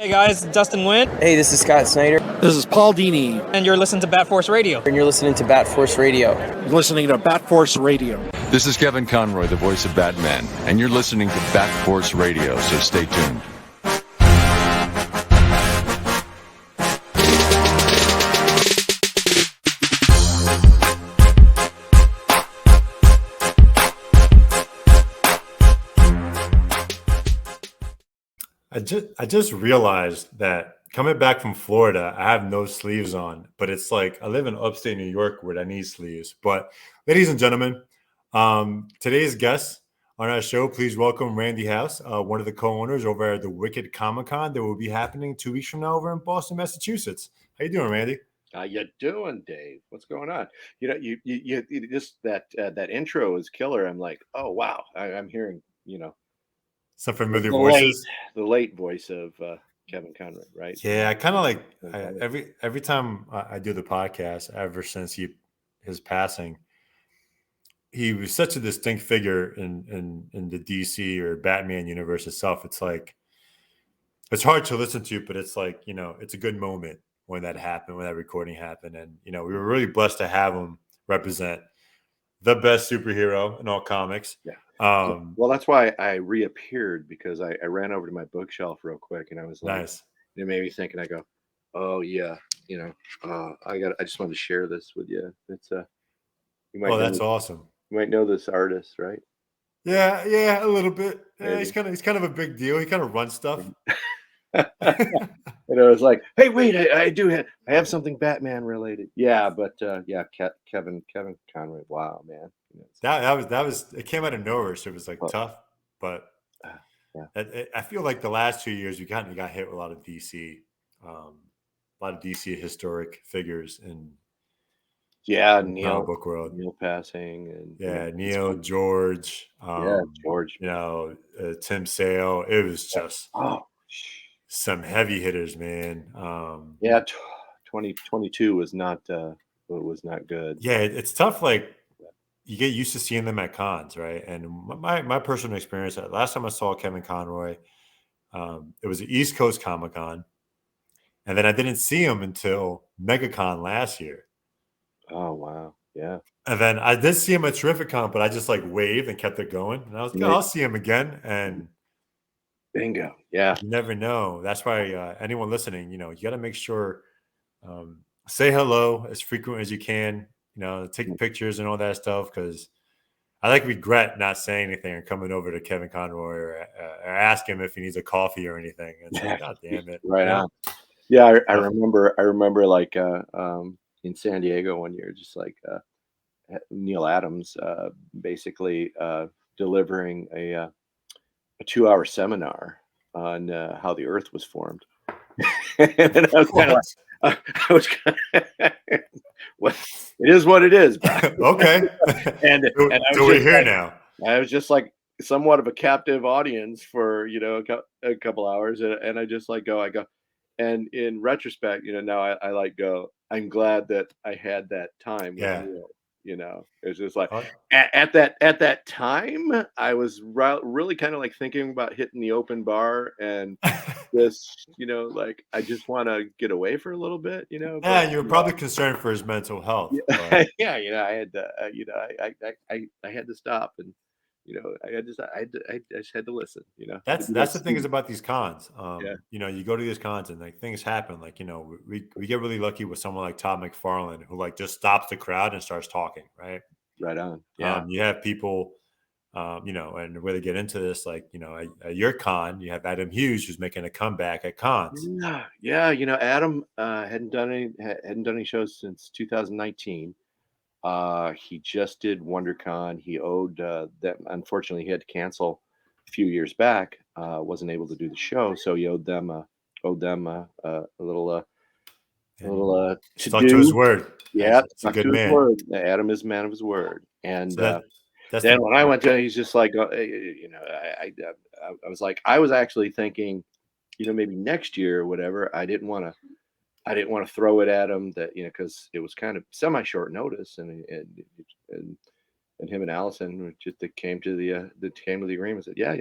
Hey guys, Dustin Nguyen. Hey, this is Scott Snyder. This is Paul Dini. And you're listening to Bat Force Radio. And you're listening to Bat Force Radio. You're listening to Bat Force Radio. This is Kevin Conroy, the voice of Batman, and you're listening to Bat Force Radio, so stay tuned. I just realized that coming back from Florida, I have no sleeves on, but it's like I live in upstate New York where I need sleeves. But ladies and gentlemen, today's guest on our show, please welcome Randy House, one of the co-owners over at the Wicked Comic-Con that will be happening 2 weeks from now over in Boston, Massachusetts. How you doing, Randy? How you doing, Dave? What's going on? You know, you just that intro is killer. I'm like, oh wow, I'm hearing, Some familiar voices. The late voice of Kevin Conroy, right? Yeah, I kind of like every time I do the podcast, ever since his passing, he was such a distinct figure in the DC or Batman universe itself. It's like it's hard to listen to, but it's like it's a good moment when that happened, when that recording happened, and we were really blessed to have him represent the best superhero in all comics. Yeah. Well, that's why I reappeared, because I ran over to my bookshelf real quick and I was like, nice. It made me think, and I go, oh yeah, I just wanted to share this with you. It's that's awesome. You might know this artist, right? Yeah, a little bit. Yeah, he's kind of a big deal. He kind of runs stuff. And I was like, hey, wait, I have something Batman related. Yeah, but Kevin Conroy. Wow, man. That was it came out of nowhere, so it was like tough. But I feel like the last 2 years we got hit with a lot of DC, historic figures in Neil book world. Neil passing and Neil, George, George, Tim Sale. It was just some heavy hitters, man. 2022 was not good. Yeah, it's tough. Like you get used to seeing them at cons, right? And my personal experience, last time I saw Kevin Conroy, it was the East Coast Comic Con, and then I didn't see him until MegaCon last year. Oh wow, yeah. And then I did see him at Terrificon, but I just like waved and kept it going. And I was like, I'll see him again. And bingo, yeah. You never know. That's why anyone listening, you got to make sure say hello as frequent as you can. Take pictures and all that stuff, because I regret not saying anything or coming over to Kevin Conroy or ask him if he needs a coffee or anything. And like, God damn it! Right on. Yeah, I remember like in San Diego one year, just like Neil Adams basically delivering a 2-hour seminar on how the Earth was formed. And I was kind of well, it is what it is. Okay. and so we're here now. I was just like somewhat of a captive audience for a couple hours, and I just like go. And in retrospect, now I go. I'm glad that I had that time. Yeah. It's just like at that time, I was really kind of like thinking about hitting the open bar and just, like I just want to get away for a little bit, Yeah, you were probably concerned for his mental health. Yeah, I had to, I had to stop, and I just had to listen. That's the thing is about these cons. You go to these cons and like things happen. Like we get really lucky with someone like Todd McFarlane who like just stops the crowd and starts talking. Right. Right on. Yeah. You have people, and where they get into this, like at your con, you have Adam Hughes who's making a comeback at cons. Yeah. Adam hadn't done any shows since 2019. He just did WonderCon. He owed them. Unfortunately, he had to cancel a few years back. Wasn't able to do the show, so he owed them a little stuck to his word. Yeah, it's a good man. His word. Adam is a man of his word. And then when I went to, he's just like, I was like, I was actually thinking, maybe next year or whatever. I didn't want to throw it at him because it was kind of semi-short notice, and him and Allison just came to the agreement. Said, yeah,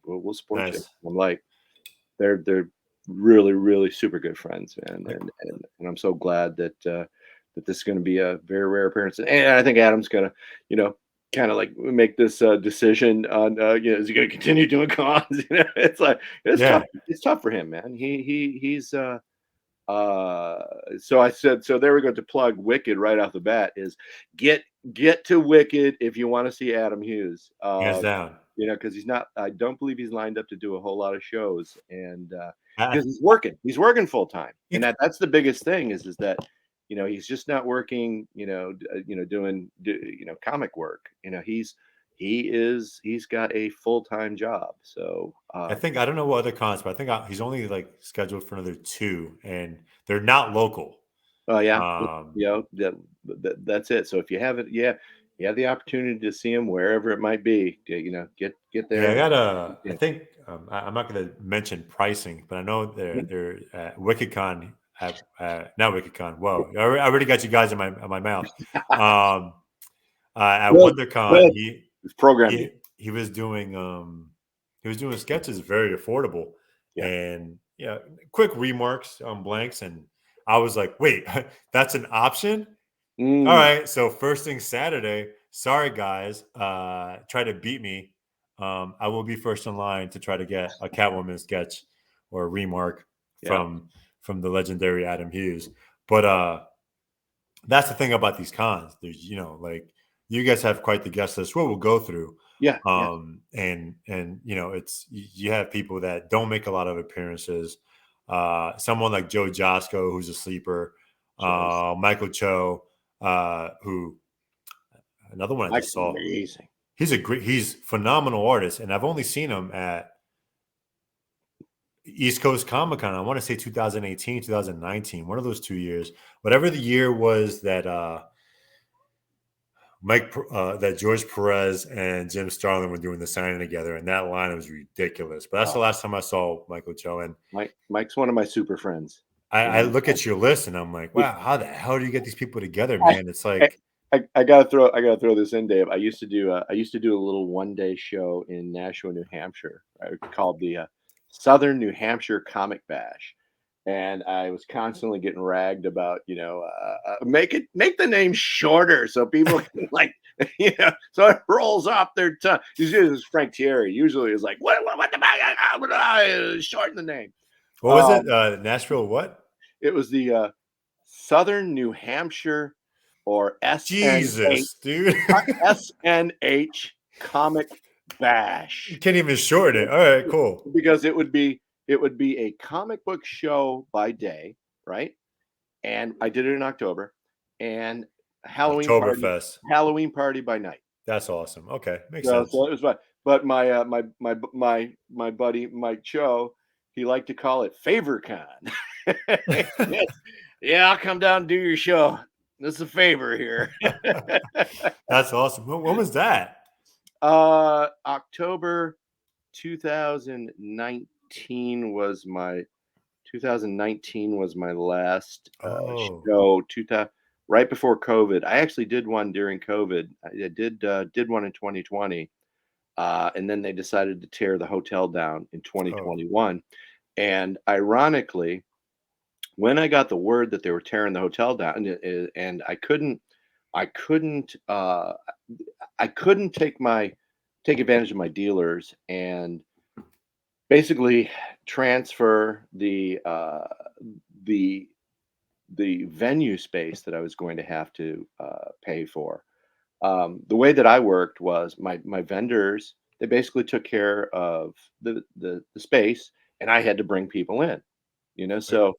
we'll support you. I'm like, they're really, really super good friends, man. And I'm so glad that that this is going to be a very rare appearance. And I think Adam's going to, kind of like make this decision on, is he going to continue doing cons? It's like it's Yeah. tough. It's tough for him, man. He's so I said, so there we go, to plug Wicked right off the bat is get to Wicked if you want to see Adam Hughes. Hands down. Because I don't believe he's lined up to do a whole lot of shows, and I- because he's working full time, and that's the biggest thing is that he's just not working doing comic work. He's got a full-time job. So I don't know what other cons, but I think he's only like scheduled for another 2, and they're not local. oh yeah, that's it. So if you have it, you have the opportunity to see him wherever it might be. Get there. Yeah, I gotta. I think I'm not going to mention pricing, but I know they're at WickedCon. Not WickedCon. Whoa, I already got you guys in my mouth. At WonderCon, he was doing sketches very affordable, and quick remarks on blanks, and I was like, wait, that's an option. All right, so first thing Saturday. Sorry guys, try to beat me. I will be first in line to try to get a Catwoman sketch or a remark from the legendary Adam Hughes. But that's the thing about these cons. There's like you guys have quite the guest list. What we'll go through. And it's you have people that don't make a lot of appearances. Someone like Joe Josco, who's a sleeper. Michael Cho, who another one I just saw. Amazing. He's phenomenal artist, and I've only seen him at East Coast Comic Con. I want to say 2018, 2019, one of those 2 years. Whatever the year was that that George Perez and Jim Starlin were doing the signing together, and that line was ridiculous. But that's the last time I saw Michael Cho. And Mike's one of my super friends. I look at your list and I'm like, wow, how the hell do you get these people together, man? It's like I gotta throw this in, Dave. I used to do a little one-day show in Nashua, New Hampshire, right, called the Southern New Hampshire Comic Bash. And I was constantly getting ragged about, make the name shorter so people can so it rolls off their tongue. Usually it was Frank Thierry. Usually it's like, what the shorten the name. What was it? Nashville what? It was the Southern New Hampshire or SNH, Jesus, dude. SNH Comic Bash. You can't even shorten it. All right, cool. Because it would be a comic book show by day, right? And I did it in October, and Halloween party by night. That's awesome. Okay, makes sense. So it was fun. But my buddy Mike Cho, he liked to call it FavorCon. Yeah, I'll come down and do your show. This is a favor here. That's awesome. When was that? October 2019 was my 2019 was my last show. Right before COVID. I actually did one during COVID. I did one in 2020, and then they decided to tear the hotel down in 2021. And ironically, when I got the word that they were tearing the hotel down, and I couldn't take advantage of my dealers and basically transfer the venue space that I was going to have to pay for. The way that I worked was my vendors, they basically took care of the space, and I had to bring people in, so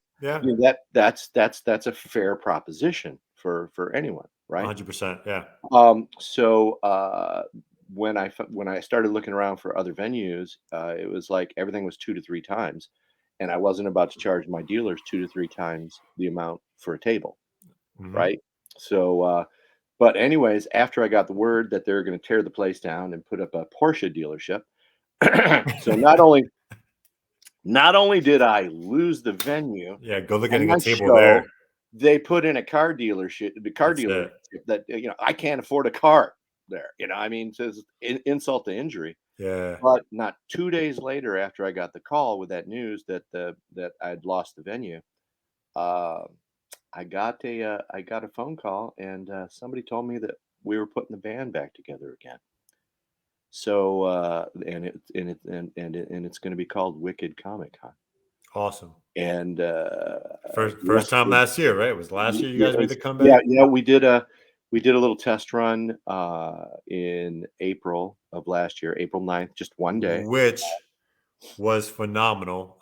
that's a fair proposition for anyone, right? 100%. Yeah. So when I started looking around for other venues, it was like everything was 2 to 3 times, and I wasn't about to charge my dealers 2 to 3 times the amount for a table, right? So, but anyways, after I got the word that they're going to tear the place down and put up a Porsche dealership, so not only did I lose the venue, go look at a table show, there. They put in a car dealership, dealership that I can't afford a car there. I mean, says insult to injury. Yeah. But not 2 days later, after I got the call with that news that I'd lost the venue, uh, I got a phone call, and somebody told me that we were putting the band back together again. So and it's going to be called Wicked Comic Con. Awesome. And First time last year, right? It was last year you guys made the yeah, comeback? yeah, we did a little test run in April of last year, April 9th, just one day. Which was phenomenal.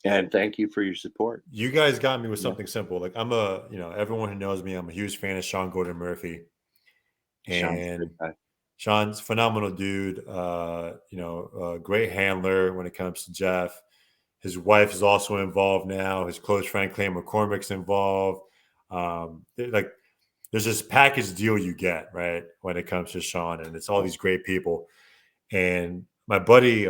And thank you for your support. You guys got me with Yeah. something simple. Like everyone who knows me, I'm a huge fan of Sean Gordon Murphy. Sean's a And great guy. Sean's a phenomenal dude. Great handler when it comes to Jeff. His wife is also involved now. His close friend Clay McCormick's involved. There's this package deal you get, right, when it comes to Sean, and it's all these great people. And my buddy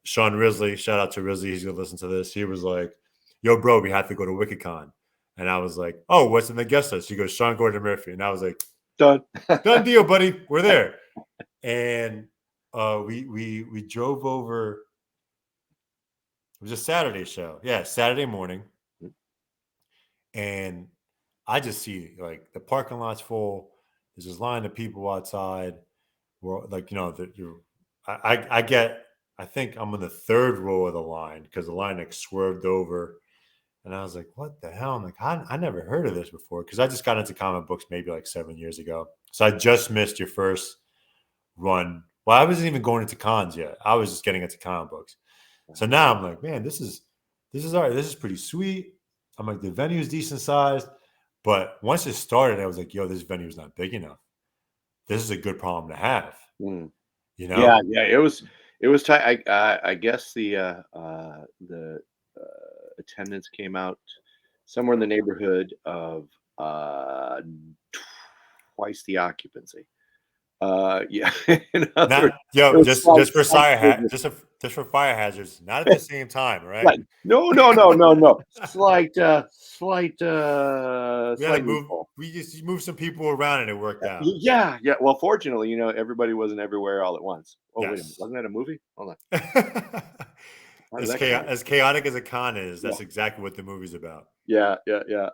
Sean Risley, shout out to Risley, he's gonna listen to this. He was like, "Yo, bro, we have to go to WickedCon," and I was like, "Oh, what's in the guest list?" He goes, "Sean Gordon Murphy," and I was like, Done. "Done deal, buddy. We're there." And we drove over. It was a Saturday show, yeah, Saturday morning, and I just see like the parking lot's full. There's this line of people outside. Well, like I get. I think I'm in the third row of the line because the line like swerved over, and I was like, "What the hell?" I'm like, I never heard of this before because I just got into comic books maybe like 7 years ago. So I just missed your first run. Well, I wasn't even going into cons yet. I was just getting into comic books. So now I'm like, man, this is all right. This is pretty sweet. I'm like, the venue is decent sized, but once it started, I was like, yo, this venue is not big enough. This is a good problem to have. Mm. You Yeah, know? yeah, it was tight. I guess the attendance came out somewhere in the neighborhood of twice the occupancy. Yeah, in other Not words, it yo, was just for fire hazards, not at the same time, all right? slight. No, no, no, no, no. Slight, We had to slight move. loophole. We just moved some people around and it worked out. Yeah, yeah. Well, fortunately, everybody wasn't everywhere all at once. Oh, wait a minute. Yes. Wasn't that a movie? Hold on. How did As that come out? as chaotic as a con is, Yeah. that's exactly what the movie's about. Yeah, yeah, yeah.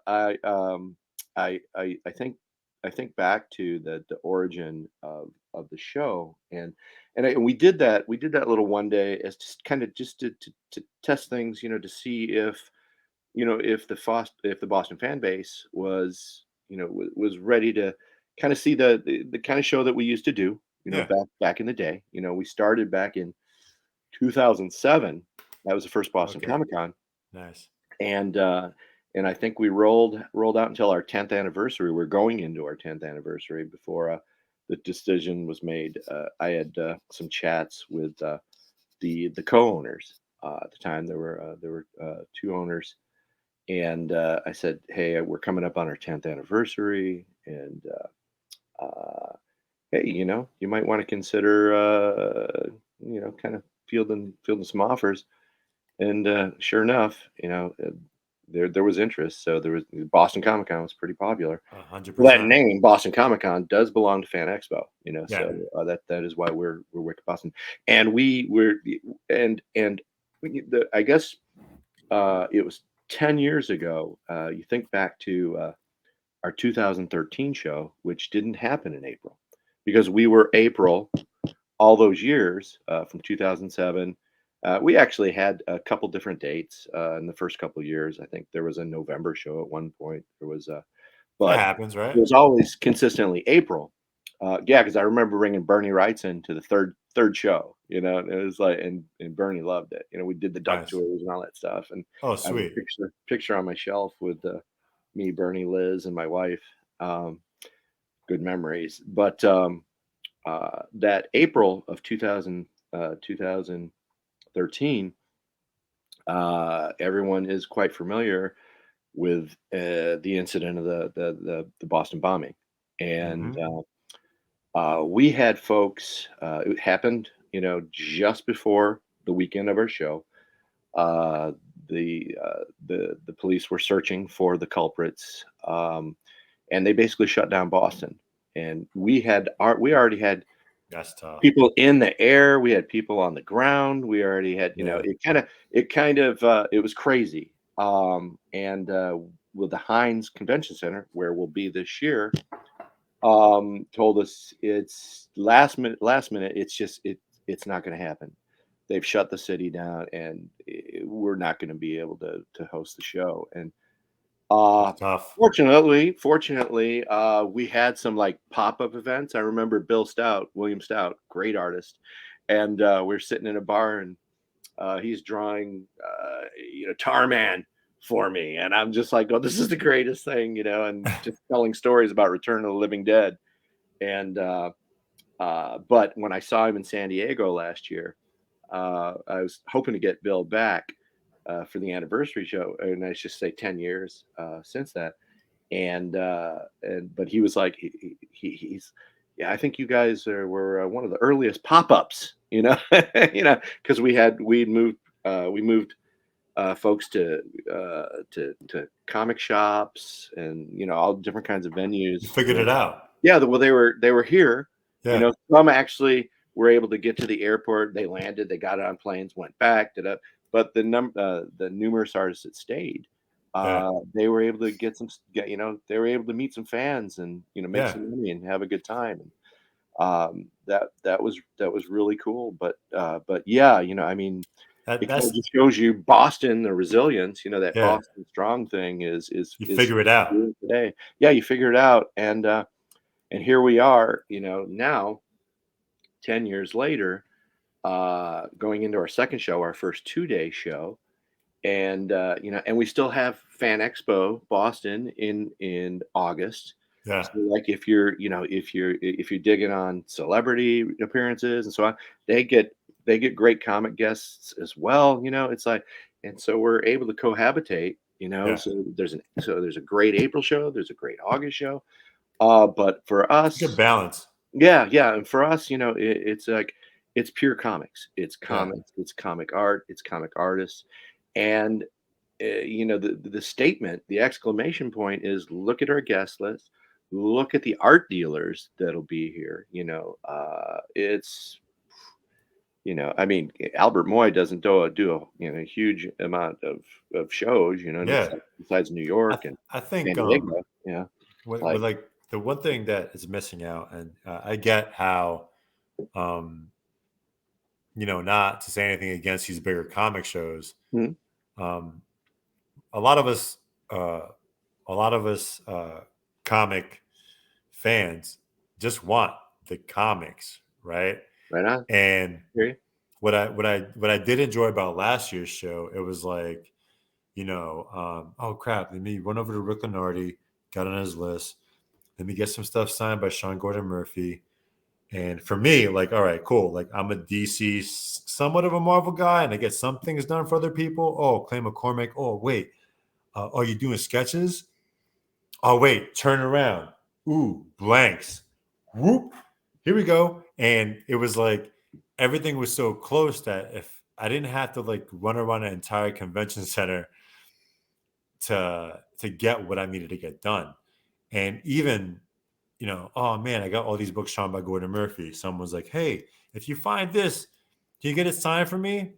I think back to the origin of the show, and we did that little one day as just kind of just to test things, to see if if the Boston fan base was was ready to kind of see the kind of show that we used to do, Yeah. back in the day. We started back in 2007. That was the first Boston Okay. Comic Con, Nice. and I think we rolled out until our 10th anniversary. We're going into our 10th anniversary before the decision was made. I had some chats with the co-owners at the time. There were two owners, and I said, "Hey, we're coming up on our 10th anniversary, and hey, you might want to consider, kind of fielding some offers." And sure enough, there was interest. So there was Boston Comic Con was pretty popular. Well, that 100%. name Boston Comic Con does belong to Fan Expo, Yeah. so that is why we're Wicked Boston, and I guess it was 10 years ago. You think back to our 2013 show, which didn't happen in April because we were April all those years from 2007. We actually had a couple different dates in the first couple of years. I think there was a November show at one point. There was That but happens, it right? was always consistently April. Yeah, because I remember bringing Bernie Wrightson to the third show. And it was like, and Bernie loved it. We did the duck Nice. tours and all that stuff, and Oh, I have a sweet. picture on my shelf with me, Bernie, Liz, and my wife. Good memories. But that April of 2013, everyone is quite familiar with the incident of the Boston bombing, and Mhm. we had folks. It happened, just before the weekend of our show. Uh, the police were searching for the culprits, and they basically shut down Boston. And we already had That's tough. People in the air. We had people on the ground. We already had, Yeah. it was crazy. And with the Heinz Convention Center, where we'll be this year, told us it's last minute. It's not going to happen. They've shut the city down, and we're not going to be able to host the show. And Tough. fortunately, we had some like pop-up events. I remember William Stout, great artist, and we're sitting in a bar, and he's drawing, Tarman for me, and I'm just like, oh, this is the greatest thing, and just telling stories about Return of the Living Dead. And but when I saw him in San Diego last year, I was hoping to get Bill back for the anniversary show, and I should say 10 years since that. And but he was like, he's, yeah, I think you guys were one of the earliest pop-ups, because we moved folks to comic shops and all different kinds of venues. You figured it out. Yeah, well, they were here. Yeah. Some actually were able to get to the airport. They landed, they got on planes, went back, but the numerous artists that stayed, they were able to they were able to meet some fans and make some money and have a good time. And that was really cool. But yeah, I mean, it kind of just shows you Boston, the resilience. That Boston strong thing is figure it out today. Yeah, you figure it out, and here we are. Now 10 years later, going into our second show, our first 2-day show, and and we still have Fan Expo Boston in August. Yeah. So like if you're digging on celebrity appearances and so on, they get great comic guests as well. It's like, and so we're able to cohabitate. So there's a great April show, there's a great August show. But for us, good balance. Yeah, and for us, it's like it's pure comics. It's comics. It's comic art. It's comic artists, and the statement, the exclamation point is: look at our guest list. Look at the art dealers that'll be here. It's I mean, Albert Moy doesn't do a huge amount of shows. Besides New York and I think San Diego. with like the one thing that is missing out, and I get how, not to say anything against these bigger comic shows. Mm-hmm. A lot of us comic fans just want the comics, right? Right on. And what I did enjoy about last year's show, it was like, oh crap, let me run over to Rick Lenardi, got on his list. Let me get some stuff signed by Sean Gordon Murphy. And for me, like, all right, cool. Like, I'm a DC, somewhat of a Marvel guy, and I get some things done for other people. Oh, Clay McCormick. Oh, wait. Are you doing sketches? Oh, wait. Turn around. Ooh, blanks. Whoop. Here we go. And it was like everything was so close that if I didn't have to like run around an entire convention center to get what I needed to get done. And even, oh man, I got all these books signed by Gordon Murphy. Someone's like, hey, if you find this, can you get it signed for me?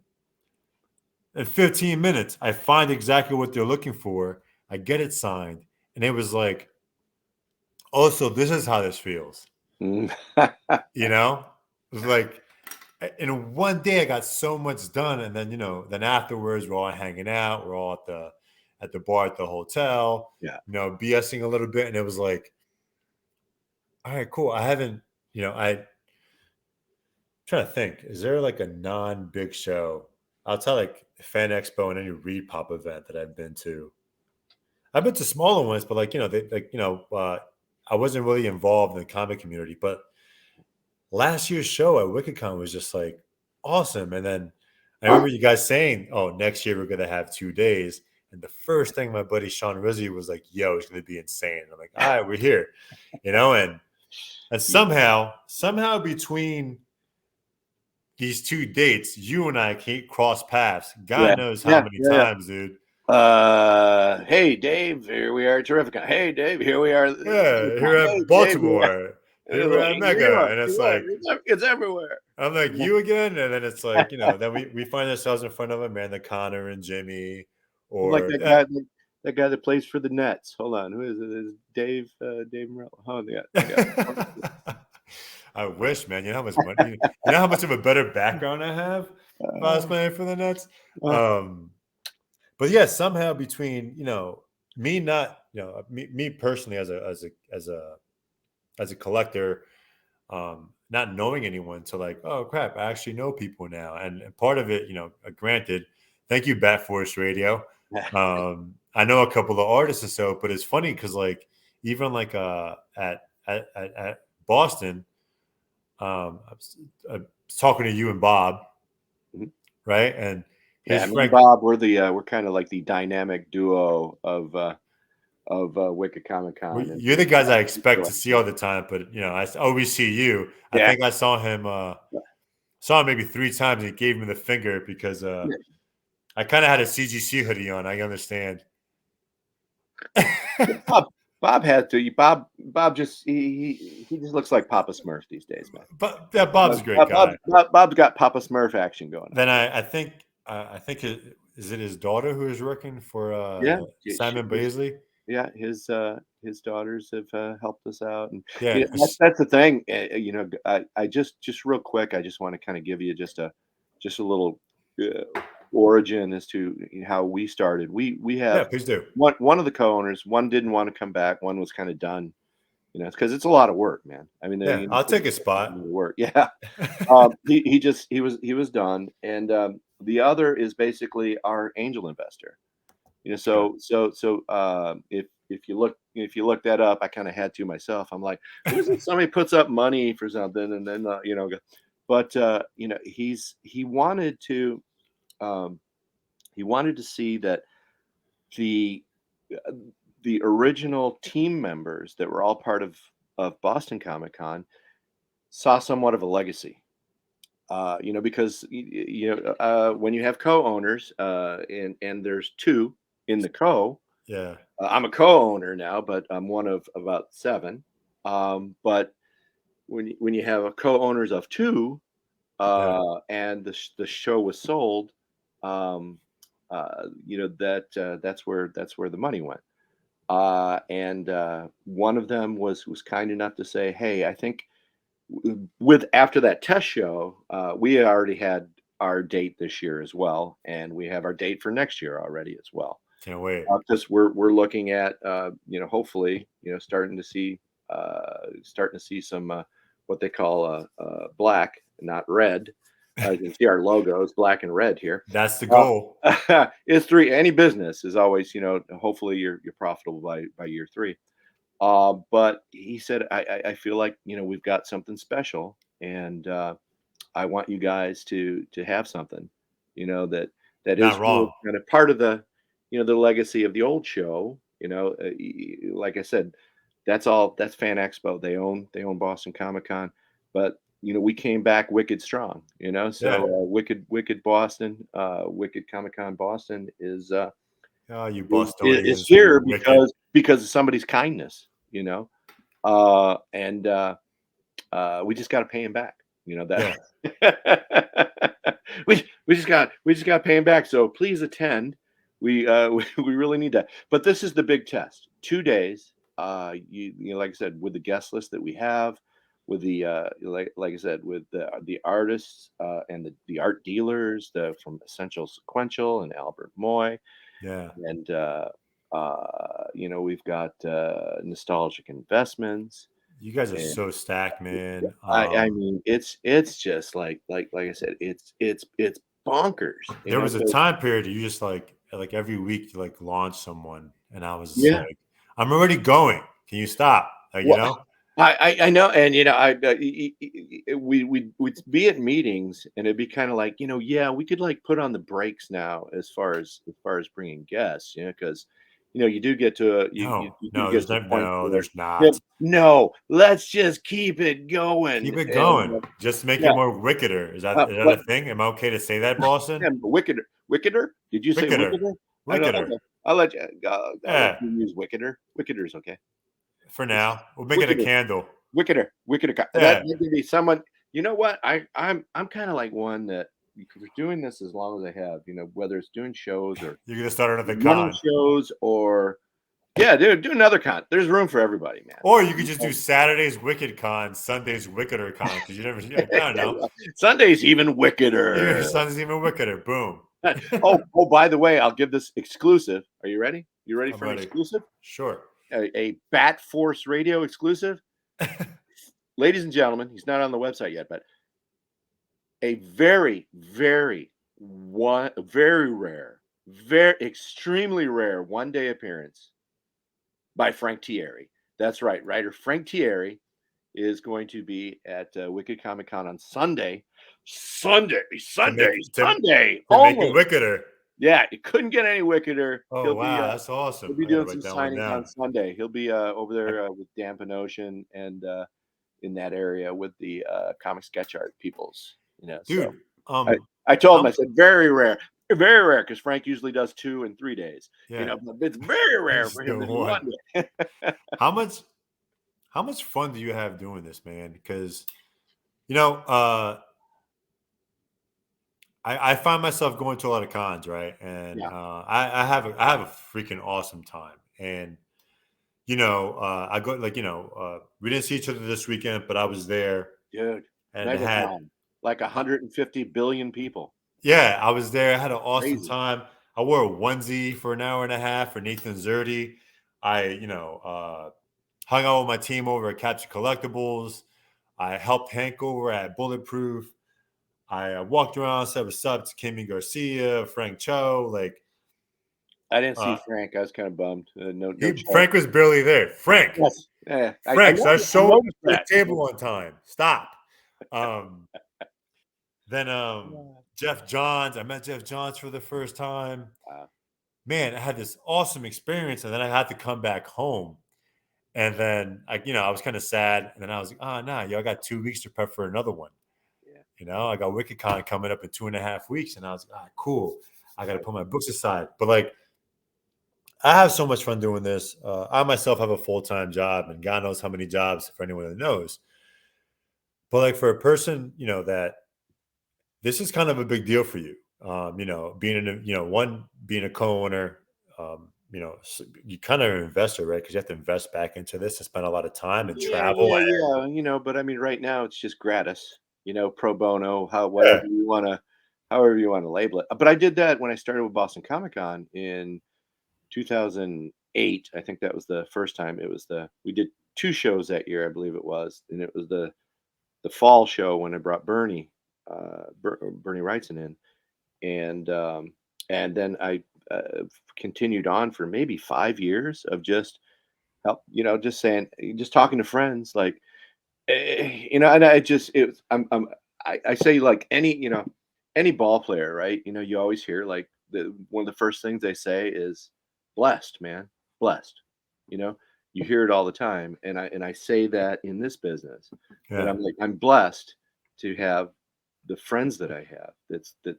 In 15 minutes, I find exactly what they're looking for. I get it signed. And it was like, oh, so this is how this feels. It was like, in one day I got so much done. And then, then afterwards we're all hanging out. We're all at the bar at the hotel, BSing a little bit. And it was like, all right, cool. I haven't, I'm trying to think, is there like a non-big show outside like Fan Expo and any Reed Pop event that I've been to? I've been to smaller ones, but I wasn't really involved in the comic community. But last year's show at WickedCon was just like awesome. And then I remember you guys saying, oh, next year we're going to have 2 days. And the first thing my buddy Sean Rizzi was like, yo, it's going to be insane. I'm like, all right, we're here, and somehow between these 2 dates, you and I can't cross paths. God knows how many times, dude. Hey, Dave, here we are at Terrific. Hey, Dave, here we are. Yeah, here at Baltimore. We were at Mega, and it's like it's everywhere. I'm like, you again, and then it's like, then we find ourselves in front of Amanda Connor and Jimmy, Like or that guy that plays for the Nets. Hold on, who is it? Is Dave Morello? Oh, yeah. I wish, man. You know how much money, you know how much of a better background I have if I was playing for the Nets. But yeah, somehow between me not me personally as a collector, not knowing anyone to like, oh crap, I actually know people now, and part of it, granted, thank you, Bat Force Radio. I know a couple of artists or so, but it's funny because like even like at Boston, I was talking to you and Bob, right? And yeah, Bob, we're kind of like the dynamic duo of Wicked Comic Con. Well, you're the guys I expect to see all the time, but I always see you. I think I saw him maybe 3 times, and he gave me the finger because I kind of had a CGC hoodie on. I understand. Bob had to. Bob just he just looks like Papa Smurf these days, man. But yeah, Bob's a great guy. Bob's got Papa Smurf action going on. Then I think is it his daughter who is working for Simon Baisley? Yeah, his daughters have helped us out, and yeah, that's the thing. I just real quick, I just want to kind of give you just a little origin as to how we started. We have please do. One of the co-owners. One didn't want to come back. One was kind of done. Because it's a lot of work, man. I mean, I'll take a spot. Work, yeah. He was done, and the other is basically our angel investor. So if you look that up, I kind of had to myself. I'm like, somebody puts up money for something, and then but he wanted to see that the original team members that were all part of Boston Comic Con saw somewhat of a legacy. Because when you have co-owners, and there's 2 in the co. Yeah. I'm a co-owner now, but I'm one of about 7. But when you have a co-owners of 2, and the show was sold, that's where the money went. And one of them was kind enough to say, hey, I think after that test show, we already had our date this year as well, and we have our date for next year already as well. Can't wait. Because we're looking at hopefully starting to see some what they call black, not red. You can see our logo is black and red here. That's the goal. It's 3. Any business is always hopefully you're profitable by year 3. But he said, I feel like we've got something special, and I want you guys to have something that is wrong. kind of part of the the legacy of the old show. Like I said, that's Fan Expo. They own Boston Comic Con, but we came back wicked strong. Wicked Boston, Wicked Comic Con Boston is you Bostonians is here because of somebody's kindness. And we just got to pay him back. That we just got to pay him back. So please attend. We really need that. But this is the big test. 2 days. Like I said, with the guest list that we have, with the like I said, with the artists and the art dealers, from Essential Sequential and Albert Moy. Yeah. And we've got Nostalgic Investments. You guys are so stacked, man. I mean, it's just like I said, it's bonkers. There was a time period you just like every week you launch someone, and I was like, I'm already going. Can you stop? I know, and we'd be at meetings, and it'd be kind of like, we could put on the brakes now as far as bringing guests, because you do get to there's not. No, let's just keep it going. Keep it going. Just make it more wickeder. Is that a thing? Am I okay to say that, Boston? Wickeder? Did you say wickeder? Wickeder. I'll let you use wickeder. Wickeder's okay. For now, we'll make it a candle. Wickeder. Yeah. That could be someone. You know what? I'm kind of like one that for doing this as long as I have. Whether it's doing shows or You're gonna start another running con, shows or dude, do another con. There's room for everybody, man. or you could just do Saturday's Wicked Con, Sunday's Wickeder Con, because you never. I don't know. Sunday's even wickeder. Sunday's even wickeder. Boom. oh, by the way, I'll give this exclusive. Are you ready? You ready I'm for an ready. exclusive? Sure. A Bat Force Radio exclusive. Ladies and gentlemen, he's not on the website yet, but a very, very rare, very extremely rare one-day appearance by Frank Thierry. That's right. Writer Frank Thierry is going to be at Wicked Comic Con on Sunday. Sunday. To make Only. it wickeder. Yeah, it couldn't get any wickeder. Oh, wow. That's awesome. He'll be doing some signings on Sunday. He'll be over there with Dan Panosian and in that area with the comic sketch art peoples. Dude. So I told him, I said, very rare, because Frank usually does 2 and 3 days. Yeah. But it's very rare for him to do one day. How much fun do you have doing this, man? Because I find myself going to a lot of cons, right? And I have a freaking awesome time. And I go we didn't see each other this weekend, but I was there, dude. And had like 150 billion people. Yeah, I was there. I had an awesome time. I wore a onesie for an hour and a half for Nathan Zerdy. I hung out with my team over at Capture Collectibles. I helped Hank over at Bulletproof. I walked around, said what's up to Kimmy Garcia, Frank Cho. Like, I didn't see Frank. I was kind of bummed. Frank was barely there. Frank. Yes. Yeah, Frank, I showed up at the table one time. Stop. Then Jeff Johns. I met Jeff Johns for the first time. Man, I had this awesome experience, and then I had to come back home. And then I was kind of sad. And then I was like, oh, nah, I got 2 weeks to prep for another one. Yeah. I got WickedCon coming up in 2.5 weeks. And I was like, cool. I got to put my books aside. But I have so much fun doing this. I myself have a full-time job, and God knows how many jobs, for anyone that knows. But for a person, that this is kind of a big deal for you. Being a co-owner, you kind of an investor, right? Because you have to invest back into this and spend a lot of time and travel. Yeah. But I mean, right now it's just gratis, pro bono, however you want to label it. But I did that when I started with Boston Comic Con in 2008. I think that was the first time. We did 2 shows that year, I believe it was, and it was the fall show when I brought Bernie Wrightson in, and then I continued on for maybe 5 years of just help, just talking to friends, and I say any ball player, right? You always hear one of the first things they say is blessed, man, blessed. You hear it all the time, and I say that in this business, that I'm blessed to have the friends that I have that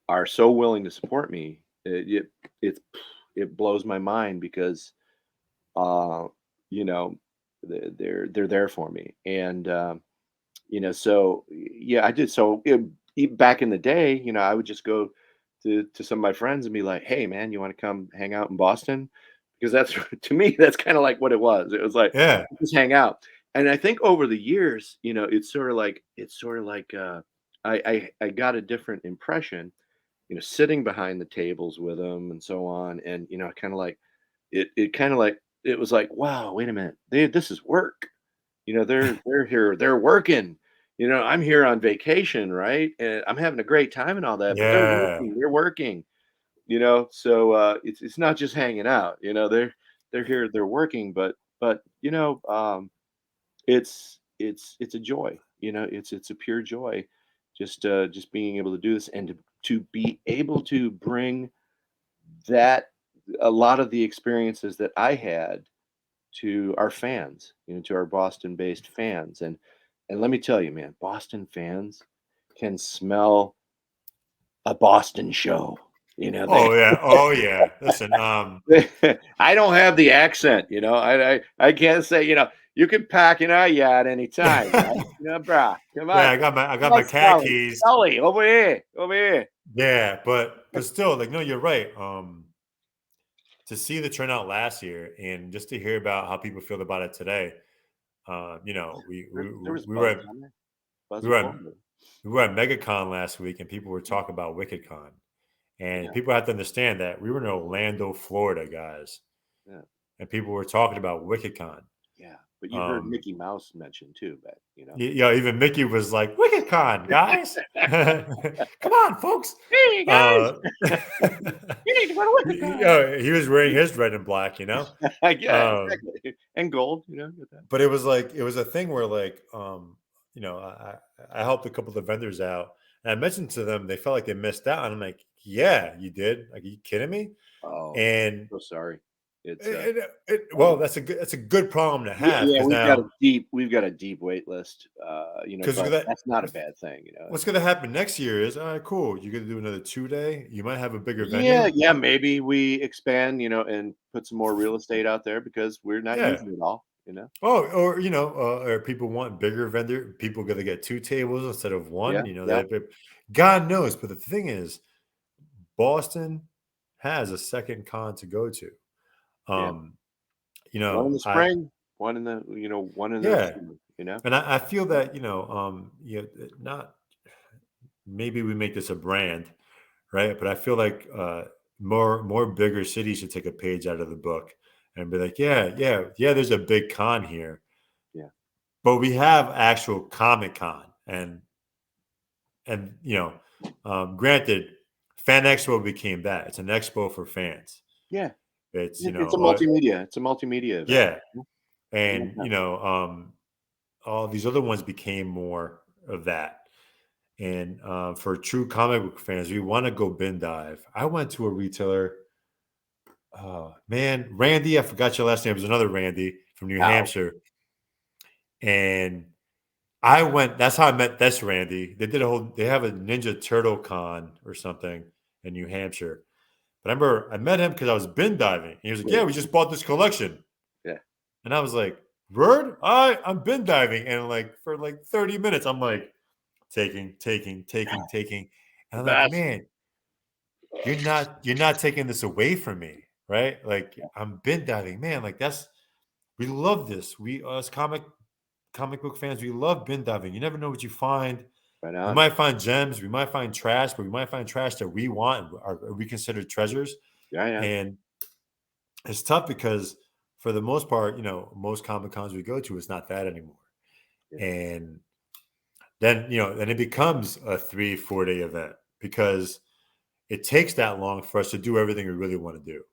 are so willing to support me. It blows my mind because they're there for me, and so I did. So back in the day, I would just go to some of my friends and be like, hey man, you want to come hang out in Boston? Because that's, to me, that's kind of like what it was. It was like, just hang out. And I think over the years, it's sort of like I got a different impression, sitting behind the tables with them and so on. And, it was like, wow, wait a minute. This is work. They're here, they're working. I'm here on vacation, right? And I'm having a great time and all that, but they're working. So it's not just hanging out. They're here, they're working, but it's a joy. It's a pure joy, just being able to do this and to be able to bring that, a lot of the experiences that I had, to our fans, to our Boston-based fans, and let me tell you, man, Boston fans can smell a Boston show. Oh yeah. Listen, I don't have the accent, I can't say, You can pack an eye at any time, right? Bruh, come on. Yeah, I got my cat keys. Sully, over here, over here. Yeah, but still, like, no, you're right. To see the turnout last year and just to hear about how people feel about it today, you know, There was we buzz were on there. Buzz we was were at, forward. we were at MegaCon last week, and people were talking about WickedCon, and Yeah, people have to understand that we were in Orlando, Florida, guys, yeah, and people were talking about WickedCon. yeah. But you heard Mickey Mouse mentioned too, but Even Mickey was like, WickedCon, guys. Come on, folks. Hey guys, Uh, you need to go to WickedCon. he was wearing his red and black, Yeah, Um, exactly. And gold, get that. but it was a thing where I helped a couple of the vendors out, and I mentioned to them they felt like they missed out, and I'm like, yeah, you did. Like, are you kidding me? Oh, And so sorry. It's well, that's a good problem to have yeah, because we've got a deep wait list. But that's not a bad thing, what's going to happen next year is, all right, cool. You're going to do another 2-day. You might have a bigger Yeah, venue. yeah, maybe we expand, and put some more real estate out there because we're not Yeah. using it all. Oh, or people want bigger vendor. People going to get 2 tables instead of one. Yeah. God knows. But the thing is, Boston has a second con to go to. Yeah. Um, One in the I spring, one in the one in the yeah, summer. and I feel that not maybe we make this a brand, right? But I feel like more bigger cities should take a page out of the book and be like, yeah. There's a big con here, Yeah. but we have actual Comic Con, and granted, Fan Expo became that. It's an expo for fans. Yeah. It's It's a multimedia. It's a multimedia event. yeah, and all these other ones became more of that. And for true comic book fans, we want to go bin dive. I went to a retailer. Oh man, Randy, I forgot your last name. It was another Randy from New Wow. Hampshire. And I went, that's how I met this Randy. They have a Ninja Turtle Con or something in New Hampshire. But I remember I met him because I was bin diving. And he was like, yeah, we just bought this collection. Yeah. And I was like, word? I'm bin diving. And for 30 minutes, I'm like, taking. And I'm like, man, you're not taking this away from me, right? Like, I'm bin diving, man. Like, we love this. We us comic book fans, we love bin diving. You never know what you find. Right We on. might find gems, we might find trash, but we might find trash that we want or we consider treasures. Yeah. And it's tough because for the most part, most comic cons we go to, it's not that anymore. Yeah. And then it becomes a 3-4 day event because it takes that long for us to do everything we really want to do.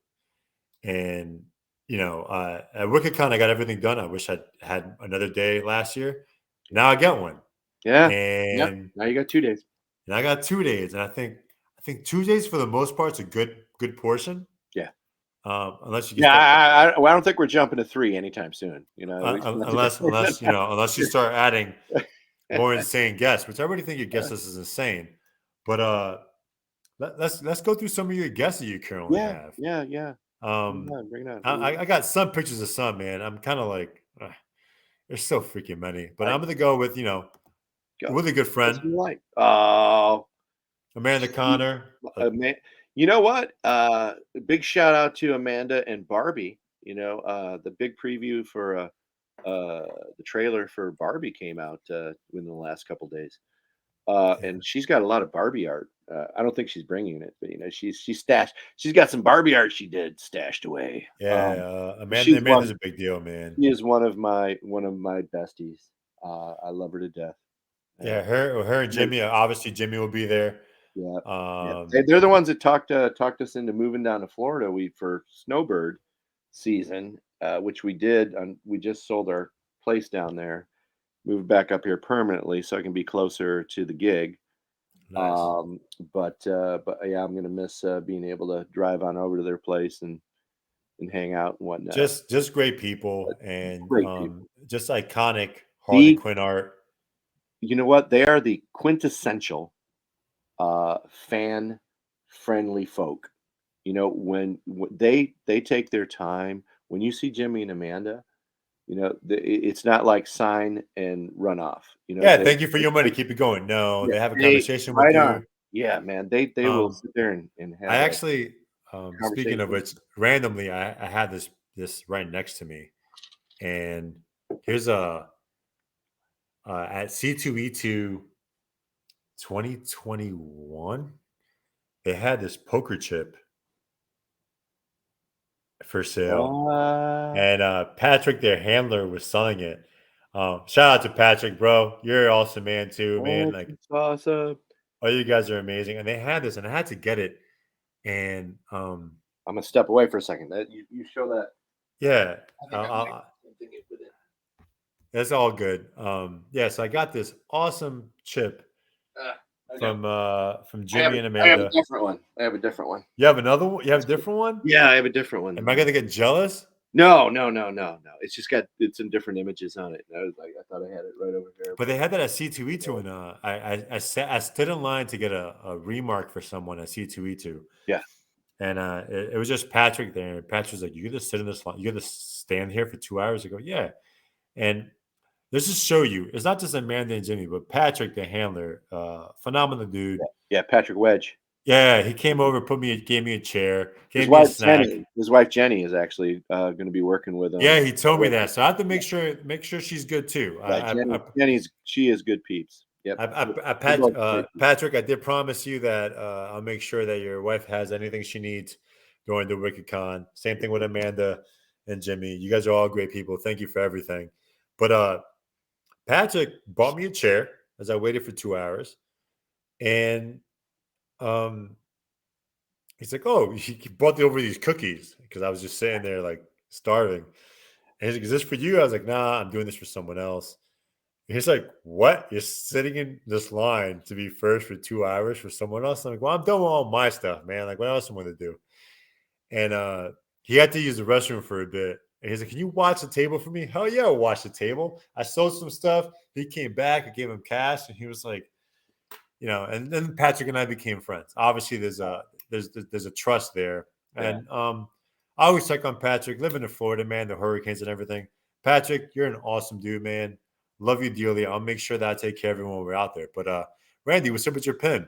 And at WickedCon, I got everything done. I wish I'd had another day last year. Now I get one. Yeah. And now you got 2 days. And I got 2 days, and I think 2 days for the most part is a good portion. Yeah. Unless you get I don't think we're jumping to 3 anytime soon. unless you start adding more insane guests, which I already think your guest list is insane. But let's go through some of your guests that you currently have. Yeah. Bring it on. I got some pictures of some, man. I'm kind of like, there's so freaking many, but I'm gonna go with with a good friend, Amanda Connor. You know what? Big shout out to Amanda and Barbie. The big preview for the trailer for Barbie came out within the last couple days. And she's got a lot of Barbie art. I don't think she's bringing it, but she's stashed. She's got some Barbie art she did stashed away. Yeah, Amanda's a big deal, man. She is one of my besties. I love her to death. Yeah, her and Jimmy. Obviously, Jimmy will be there. Yeah. They're the ones that talked us into moving down to Florida. For Snowbird season, which we did. We just sold our place down there, moved back up here permanently, so I can be closer to the gig. Nice. But yeah, I'm gonna miss being able to drive on over to their place and hang out and whatnot. Just great people and just iconic Harley Quinn art. You know what? They are the quintessential fan friendly folk. When they take their time. When you see Jimmy and Amanda, It's not like sign and run off. Yeah, thank you for your money. Keep it going. No, Yeah, they have a conversation with right you. on. Yeah, man. They will Um, sit there and have I a actually, speaking of conversation. which, randomly, I had this right next to me, and here's a at C2E2 2021, they had this poker chip for sale, What? and Patrick, their handler, was selling it. Shout out to Patrick, bro. You're an awesome man too, man. Like That's awesome. all you guys are amazing, and they had this, and I had to get it, and I'm gonna step away for a second. That you show that. yeah, I think something with it. that's all good. Yeah, so I got this awesome chip from Jimmy and I have a Amanda. different one. I have a different one. You have another one? You have a different one? Yeah, I have a different one. Am I gonna get jealous? No. It's just it's some different images on it. And I was like, I thought I had it right over here. But they had that at C2E2, and I stood in line to get a remark for someone at C2E2. Yeah. And it was just Patrick there. And Patrick was like, "You gonna sit in this line? You gonna stand here for 2 hours?" I go, "Yeah." And let's just show you. It's not just Amanda and Jimmy, but Patrick, the handler, phenomenal dude. Yeah, Patrick Wedge. Yeah, he came over, gave me a chair, His gave me a wife snack. Jenny is actually going to be working with him. Yeah, he told me that, so I have to make sure she's good too. She is good peeps. Yep. Patrick, I did promise you that I'll make sure that your wife has anything she needs during the Wicked Con. Same thing with Amanda and Jimmy. You guys are all great people. Thank you for everything. But Patrick bought me a chair as I waited for 2 hours, and he's like, "Oh, he brought over these cookies," because I was just sitting there like starving. And he's like, "Is this for you?" I was like, "Nah, I'm doing this for someone else." And he's like, "What? You're sitting in this line to be first for 2 hours for someone else?" I'm like, "Well, I'm done with all my stuff, man. Like, what else am I going to do?" And he had to use the restroom for a bit. And he's like, "Can you watch the table for me?" Hell yeah, I'll watch the table. I sold some stuff. He came back. I gave him cash, and he was like, and then Patrick and I became friends. Obviously, there's a trust there, and I always check on Patrick. Living in Florida, man, the hurricanes and everything. Patrick, you're an awesome dude, man. Love you dearly. I'll make sure that I take care of everyone when we're out there. But Randy, what's up with your pin?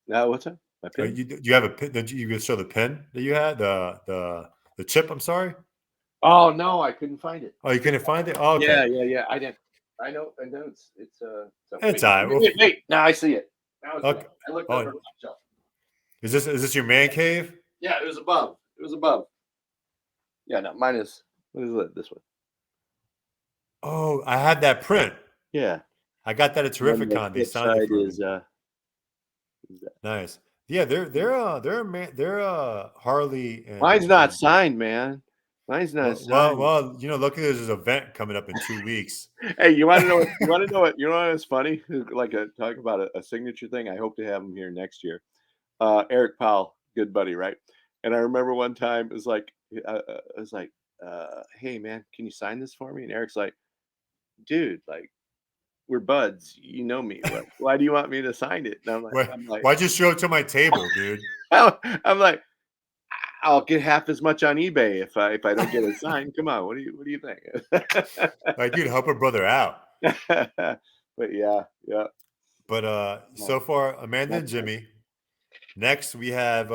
What's up? My pin? Do you have a pin? Did you show the pin that you had? The chip? I'm sorry. Oh no, I couldn't find it. Oh, you couldn't find it? Oh, okay. Yeah. I didn't. I know. It's It's all right. Wait. Now I see it. Now Okay. I looked Oh. over my shelf. Is this your man cave? Yeah, it was above. Yeah, no, mine is. What is it? This one. Oh, I had that print. Yeah, I got that at Terrificon. They signed it for me. Nice. Yeah, they're Harley. And, mine's not signed, man. Mine's not signed. Well, luckily there's this event coming up in 2 weeks. Hey, you want to know? What is funny? Like talk about a signature thing. I hope to have him here next year. Eric Powell, good buddy, right? And I remember one time it was like, hey man, can you sign this for me? And Eric's like, dude, like, we're buds. You know me. Why do you want me to sign it? And I'm like, why'd you show it to my table, dude? I'm like, I'll get half as much on eBay if I don't get it signed. Come on, what do you think? Like, dude, help a brother out. But yeah. But so far, Amanda and Jimmy. Next, we have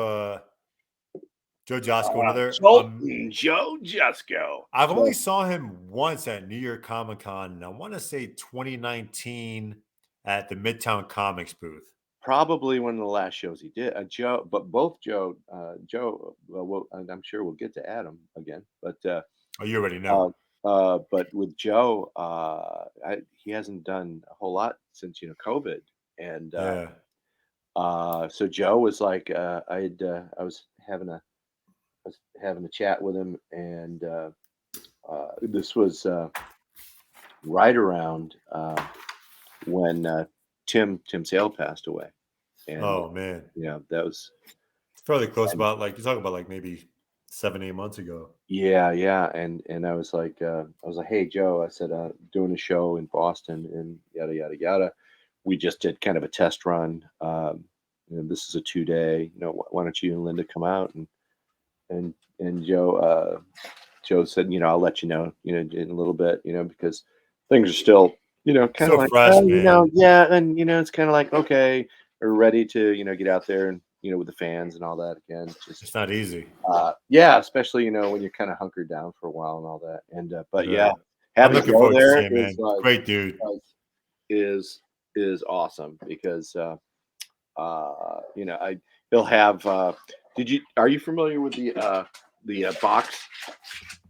Joe Josko, another Joe Josko. I've only saw him once at New York Comic Con, and I want to say 2019 at the Midtown Comics booth. Probably one of the last shows he did. Joe, but both Joe. Well, I'm sure we'll get to Adam again. But you already know. But with Joe, he hasn't done a whole lot since COVID, and so Joe was like, I was having a chat with him, and this was right around when Tim Sale passed away. And, oh man, yeah, that was fairly close. About like you talk about like maybe 7-8 months ago. Yeah, and I was like, hey Joe, I said, doing a show in Boston and yada yada yada. We just did kind of a test run. This is a 2-day. Why don't you and Linda come out? And Joe Joe said, I'll let you know, in a little bit, because things are still, kind So of like, fresh, man. yeah, and it's kind of like, okay, we're ready to, get out there and with the fans and all that again. It's not easy. Yeah, especially when you're kind of hunkered down for a while and all that. And but yeah, I'm having looking Joe forward to there seeing, man. is like Great dude. is awesome because he'll have. Are you familiar with the box?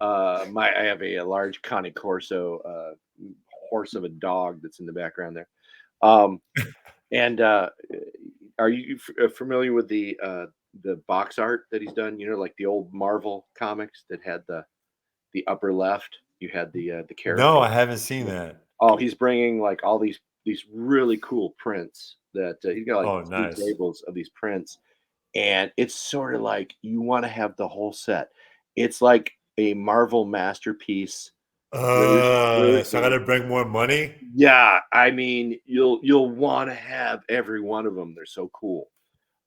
I have a large Cane Corso horse of a dog that's in the background there. And are you familiar with the box art that he's done? Like the old Marvel comics that had the upper left. You had the character. No, I haven't seen that. Oh, he's bringing like all these really cool prints that he's got like nice. tables of these prints, and it's sort of like you want to have the whole set. It's like a Marvel masterpiece. So I gotta bring more money. Yeah, I mean, you'll want to have every one of them. They're so cool.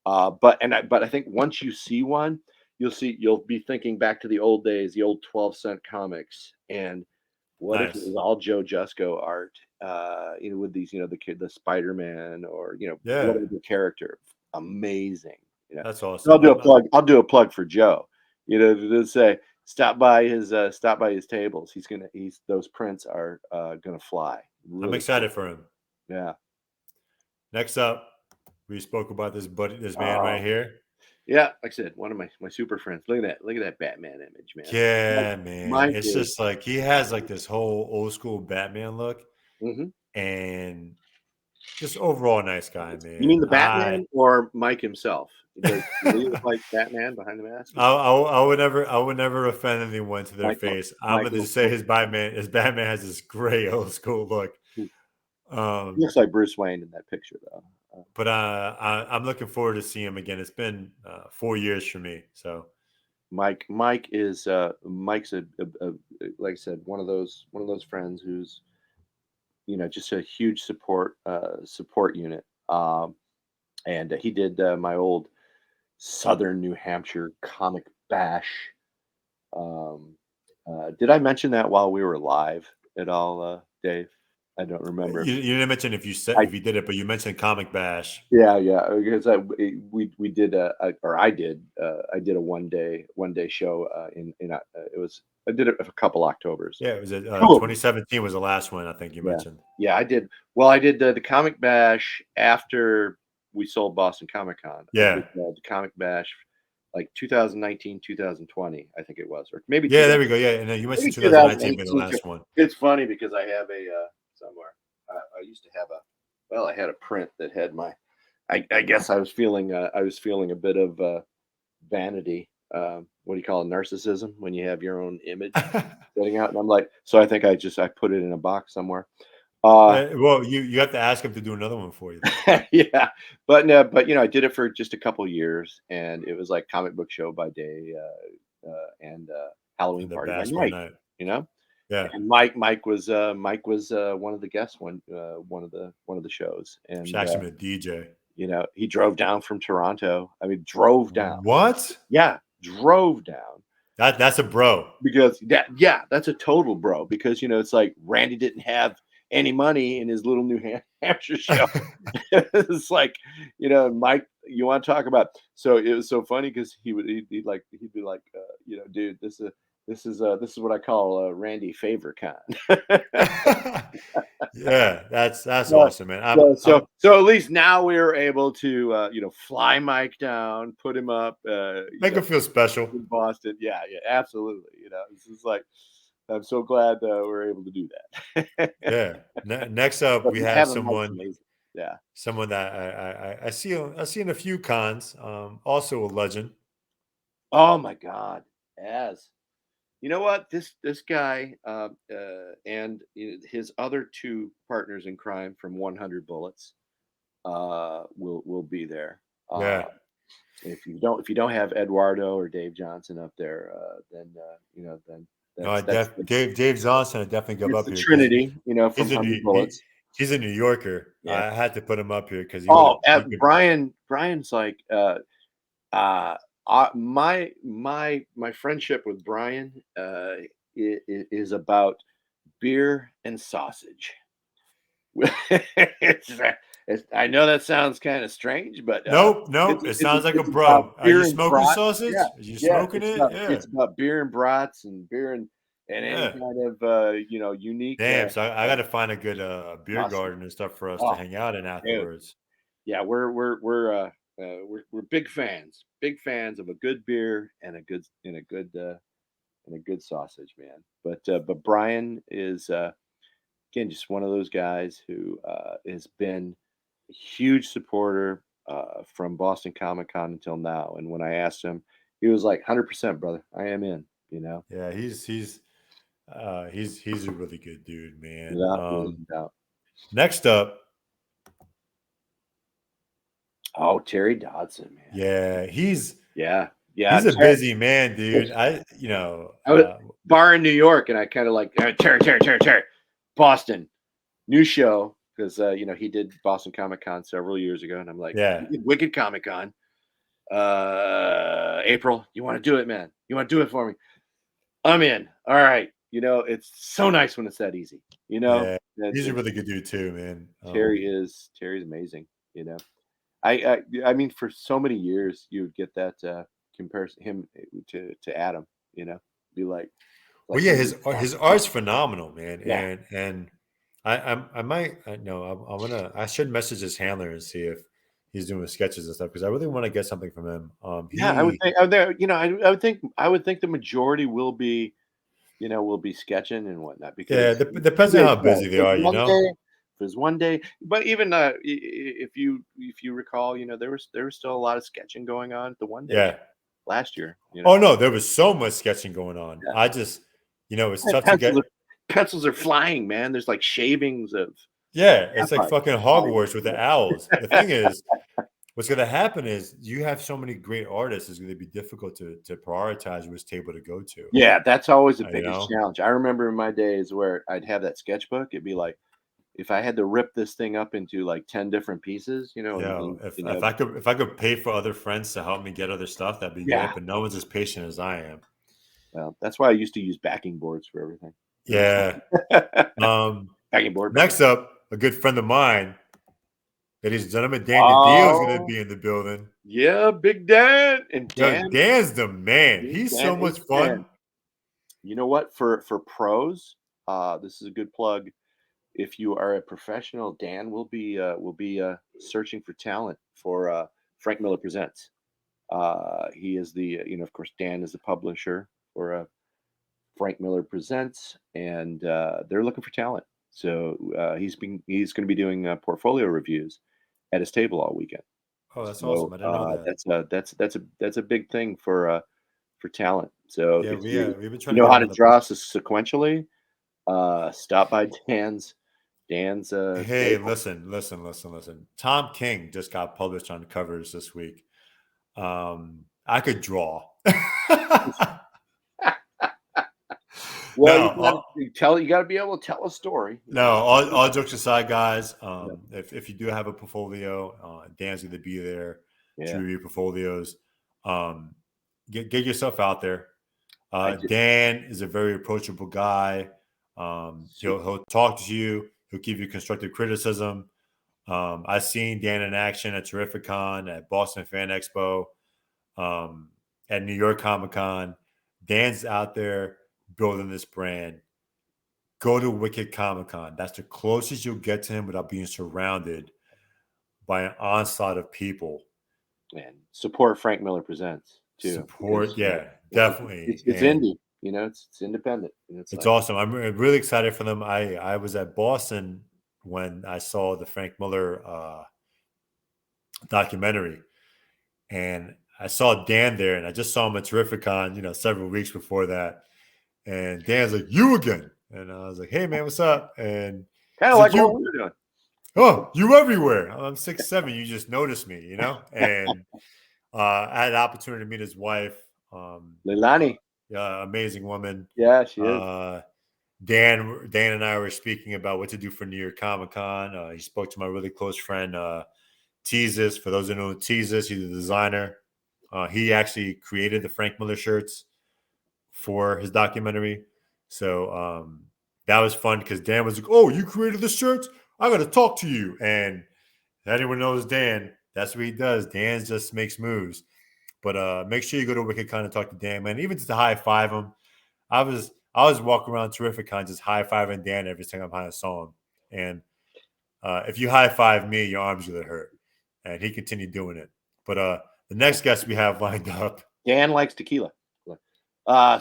But I think once you see one, you'll be thinking back to the old days, the old 12-cent comics, and what if it Nice. was all Joe Jusko art? With these, the Spider-Man or whatever the character. Amazing. That's So awesome. I'll do a plug for Joe. To say stop by his tables. Those prints are gonna fly. I'm excited for him. Yeah. Next up, we spoke about this man right here. Yeah, like I said, one of my super friends. Look at that Batman image, man. Yeah, man. Mike It's is- just like he has like this whole old school Batman look, Mhm. and just overall nice guy, man. You mean the Batman or Mike himself? Does he look like Batman behind the mask? I would never offend anyone to their Mike- face. I'm Mike going to looks say cool. his Batman has this gray old school look. He looks like Bruce Wayne in that picture, though. But I'm looking forward to seeing him again. It's been 4 years for me, so Mike is Mike's a like I said, one of those friends who's just a huge support unit. And he did my old Southern New Hampshire comic bash. Did I mention that while we were live at all, Dave? I don't remember. you didn't mention if you did it, but you mentioned Comic Bash. Yeah, because we did I did a one day show I did it a couple Octobers. Yeah, it was 2017 was the last one I think you mentioned. Yeah, I did. Well, I did the Comic Bash after we sold Boston Comic Con. Yeah, the Comic Bash like 2019, 2020, I think it was, or maybe. Yeah, there we go. Yeah, and then you mentioned 2019 being the last one. It's funny because I have a somewhere. I used to have I had a print that had my. I guess I was feeling a bit of vanity. What do you call it? Narcissism when you have your own image setting out, and I'm like, so I think I put it in a box somewhere. Well, you have to ask him to do another one for you. Yeah, but I did it for just a couple years, and it was like comic book show by day, and Halloween party by night. Yeah. And Mike was one of the guests one of the shows, and He's actually been a DJ. He drove down from Toronto. I mean, drove down. What? Yeah, drove down. That's a bro. Because that's a total bro. Because it's like Randy didn't have any money in his little New Hampshire show. It's like, Mike, you want to talk about? So it was so funny because he'd be like, dude, this is what I call a Randy favor con. Yeah, that's awesome, man. So at least now we were able to fly Mike down, put him up, make him feel special in Boston. Yeah, absolutely. This is like, I'm so glad we're able to do that. Yeah. Next up, we have someone. Yeah, someone that I see in a few cons. Also a legend. Oh my God, you know what, this guy and his other two partners in crime from 100 Bullets will be there. Yeah. If you don't have Eduardo or Dave Johnson up there, then Dave Johnson, I definitely go up here. Trinity, from 100 Bullets. He's a New Yorker. Yeah. I had to put him up here because Brian's like My friendship with Brian is about beer and sausage. I know that sounds kind of strange, but Nope. It sounds like a it's about bro. Are you beer and smoking brats. sausage? Yeah, Are you yeah. smoking it? Yeah. It's about beer and brats and beer and any Yeah. kind of unique Damn. So I got to find a good beer sausage. garden and stuff for us to Oh, hang out in dude. afterwards. Yeah, we're big fans of a good beer and a good sausage, man. But Brian is again just one of those guys who has been a huge supporter from Boston Comic Con until now. And when I asked him, he was like, "100%, brother, I am in." Yeah, he's a really good dude, man. Without doubt. Next up, Oh, Terry Dodson, man. yeah, he's Yeah, a Terry, busy man, dude. I was bar in New York, and I kind of like Terry, Boston, new show because he did Boston Comic Con several years ago, and I'm like, yeah, "You did Wicked Comic Con, April, you want to do it, man? You want to do it for me? I'm in. All right, it's so nice when it's that easy. yeah. That- He's a that really good dude too, man. Terry's amazing. I mean, for so many years, you would get that comparison him to Adam. Be like, Well, yeah, somebody- his art's phenomenal, man. yeah, And I might no, I'm gonna I should message his handler and see if he's doing sketches and stuff because I really want to get something from him. yeah. I would think. I would think the majority will be sketching and whatnot yeah, because depends on how busy they are, you know. If there's one day, but even if you recall, there was still a lot of sketching going on at the one day Yeah. last year. Oh no, there was so much sketching going on. Yeah. I just, it's And tough to get. pencils are flying, man. There's like shavings of Yeah, it's like vampires. fucking Hogwarts with the owls. The thing is, what's going to happen is you have so many great artists. It's going to be difficult to prioritize which table to go to. Yeah, that's always the You biggest know? challenge. I remember in my days where I'd have that sketchbook. It'd be like if I had to rip this thing up into like 10 different pieces, Yeah, if I could pay for other friends to help me get other stuff, that'd be Yeah. great. But no one's as patient as I am. Well, that's why I used to use backing boards for everything. Yeah. Backing board. Next up, a good friend of mine, ladies and gentlemen, Dan DeDio is going to be in the building. Yeah, Big Dan and Yo, Dan. Dan's the man. He's Dan so much is fun. Dan. You know what? For pros, this is a good plug. If you are a professional, Dan will be searching for talent for Frank Miller Presents. He is of course, Dan is the publisher for Frank Miller Presents, and they're looking for talent. So he's going to be doing portfolio reviews at his table all weekend. Oh, that's awesome. I didn't know that. That's a big thing for talent. So Yeah, if you we've been trying know to how get to him draw sequentially, stop by Dan's. Hey, listen. Tom King just got published on covers this week. I could draw. Well, No, you got to be able to tell a story. No, all jokes aside, guys. If you do have a portfolio, Dan's going to be there to review portfolios. Get yourself out there. Dan is a very approachable guy. He'll talk to you. He'll give you constructive criticism. I've seen Dan in action at Terrificon, at Boston Fan Expo, at New York Comic Con. Dan's out there building this brand. Go to Wicked Comic Con. That's the closest you'll get to him without being surrounded by an onslaught of people. And support Frank Miller Presents too. Support, definitely. It's indie, it's independent. It's awesome. I'm really excited for them. I was at Boston when I saw the Frank Miller documentary, and I saw Dan there, and I just saw him at Terrificon, several weeks before that. And Dan's like, "You again?" And I was like, "Hey man, what's up?" And kind of like what we were doing. Oh, you everywhere. I'm 6'7". You just noticed me, And I had the opportunity to meet his wife, Leilani. Amazing woman. Yeah, she is. Dan and I were speaking about what to do for New York Comic Con. He spoke to my really close friend, Teasus. For those who know Teasus, he's a designer. He actually created the Frank Miller shirts for his documentary. So that was fun because Dan was like, "Oh, you created the shirts? I got to talk to you." And if anyone knows Dan, that's what he does. Dan just makes moves. But make sure you go to WickedCon and talk to Dan, man. Even just to high five him. I was walking around Terrificon just high fiving Dan every time I saw him. And if you high five me, your arms gonna hurt. And he continued doing it. But the next guest we have lined up. Dan likes tequila.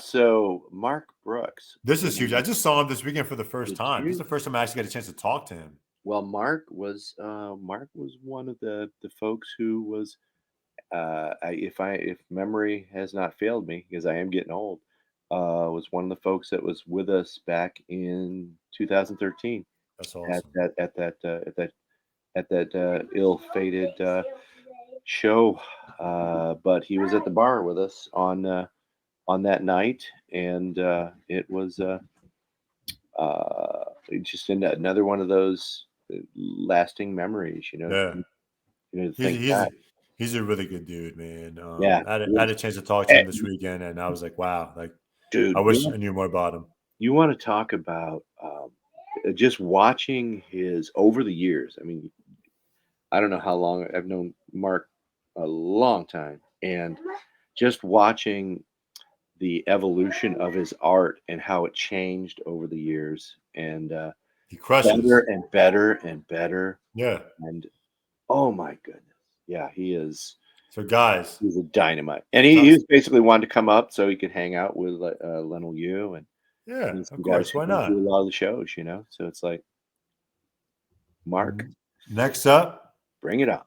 So Mark Brooks. This is huge. I just saw him this weekend for the first time. This is huge. the first time I actually got a chance to talk to him. Well, Mark was one of the folks who was, if memory has not failed me, because I am getting old, was one of the folks that was with us back in 2013. That's awesome. At that ill-fated show, but he was at the bar with us on that night, and it was just another one of those lasting memories, Yeah. He's a really good dude, man. Yeah. I had a chance to talk to him this weekend, and I was like, wow, like, Dude, I wish I knew more about him. you want to talk about just watching his over the years. I mean, I don't know how long I've known Mark, a long time, and just watching the evolution of his art and how it changed over the years, and He crushes. better and better and better. Yeah. And oh my goodness, yeah, he is. So guys, He's a dynamite, and he was basically wanted to come up so he could hang out with Lionel Yu and yeah, some of guys course, who why do not? a lot of the shows, So it's like, Mark, Next up, bring it on.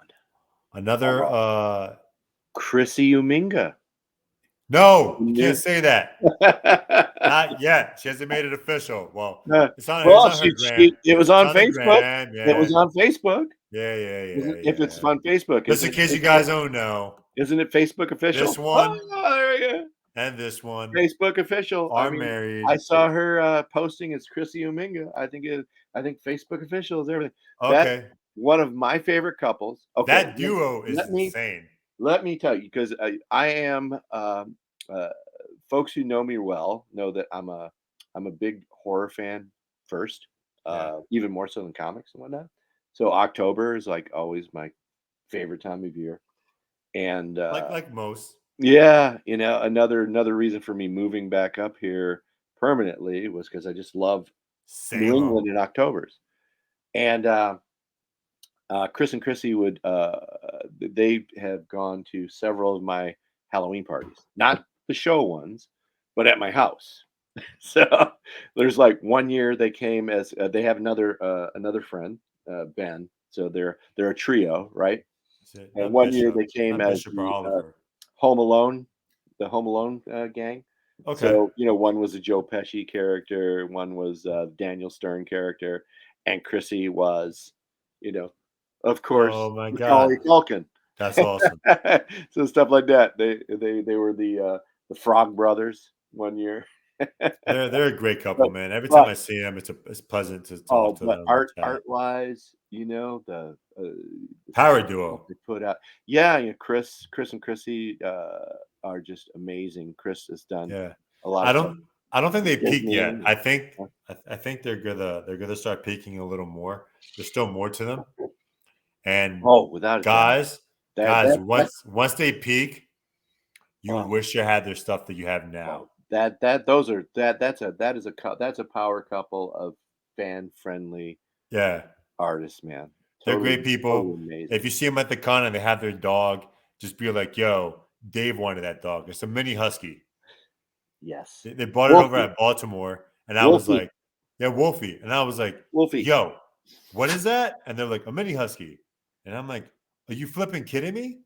another Chrissy Uminga. no, you can't say that. Not yet. She hasn't made it official. Well, it's on her gram. It was on It's on the Facebook. gram, yeah. It was on Facebook. Yeah. If it's on Facebook, Just in case you guys don't know, isn't it Facebook official? this one there you go. and this one Facebook official are married. I saw her posting as Chrissy Uminga. I think Facebook official is everything. Okay. One of my favorite couples. Okay, That duo is insane. Let me tell you, because I am folks who know me well know that I'm a big horror fan first, even more so than comics and whatnot. So October is like always my favorite time of year, and Like most. yeah, another reason for me moving back up here permanently was because I just love New England in Octobers, and Chris and Chrissy would they have gone to several of my Halloween parties, not the show ones, but at my house. So there's like one year they came as they have another friend, Ben. So they're a trio, right? And one year they came as the Home Alone gang. Okay. So one was a Joe Pesci character, one was Daniel Stern character, and Chrissy was, of course, oh my Macaulay God, Culkin. That's awesome. So stuff like that. They were the Frog Brothers one year. they're a great couple, man. Every time I see them, it's pleasant to talk to them. Art wise, the power duo they put out. Yeah, Chris and Chrissy are just amazing. Chris has done a lot. I don't think they peaked yet. I think they're gonna start peaking a little more. There's still more to them. And without guys, once they peak, you wish you had their stuff that you have now. That's a power couple of fan friendly artists, man. They're great people. If you see them at the con and they have their dog, just be like, yo, Dave wanted that dog. It's a mini husky. Yes. They bought it over at Baltimore, and I was like, yeah, Wolfie. And I was like, Wolfie, yo, what is that? And they're like, a mini husky. And I'm like, are you flipping kidding me?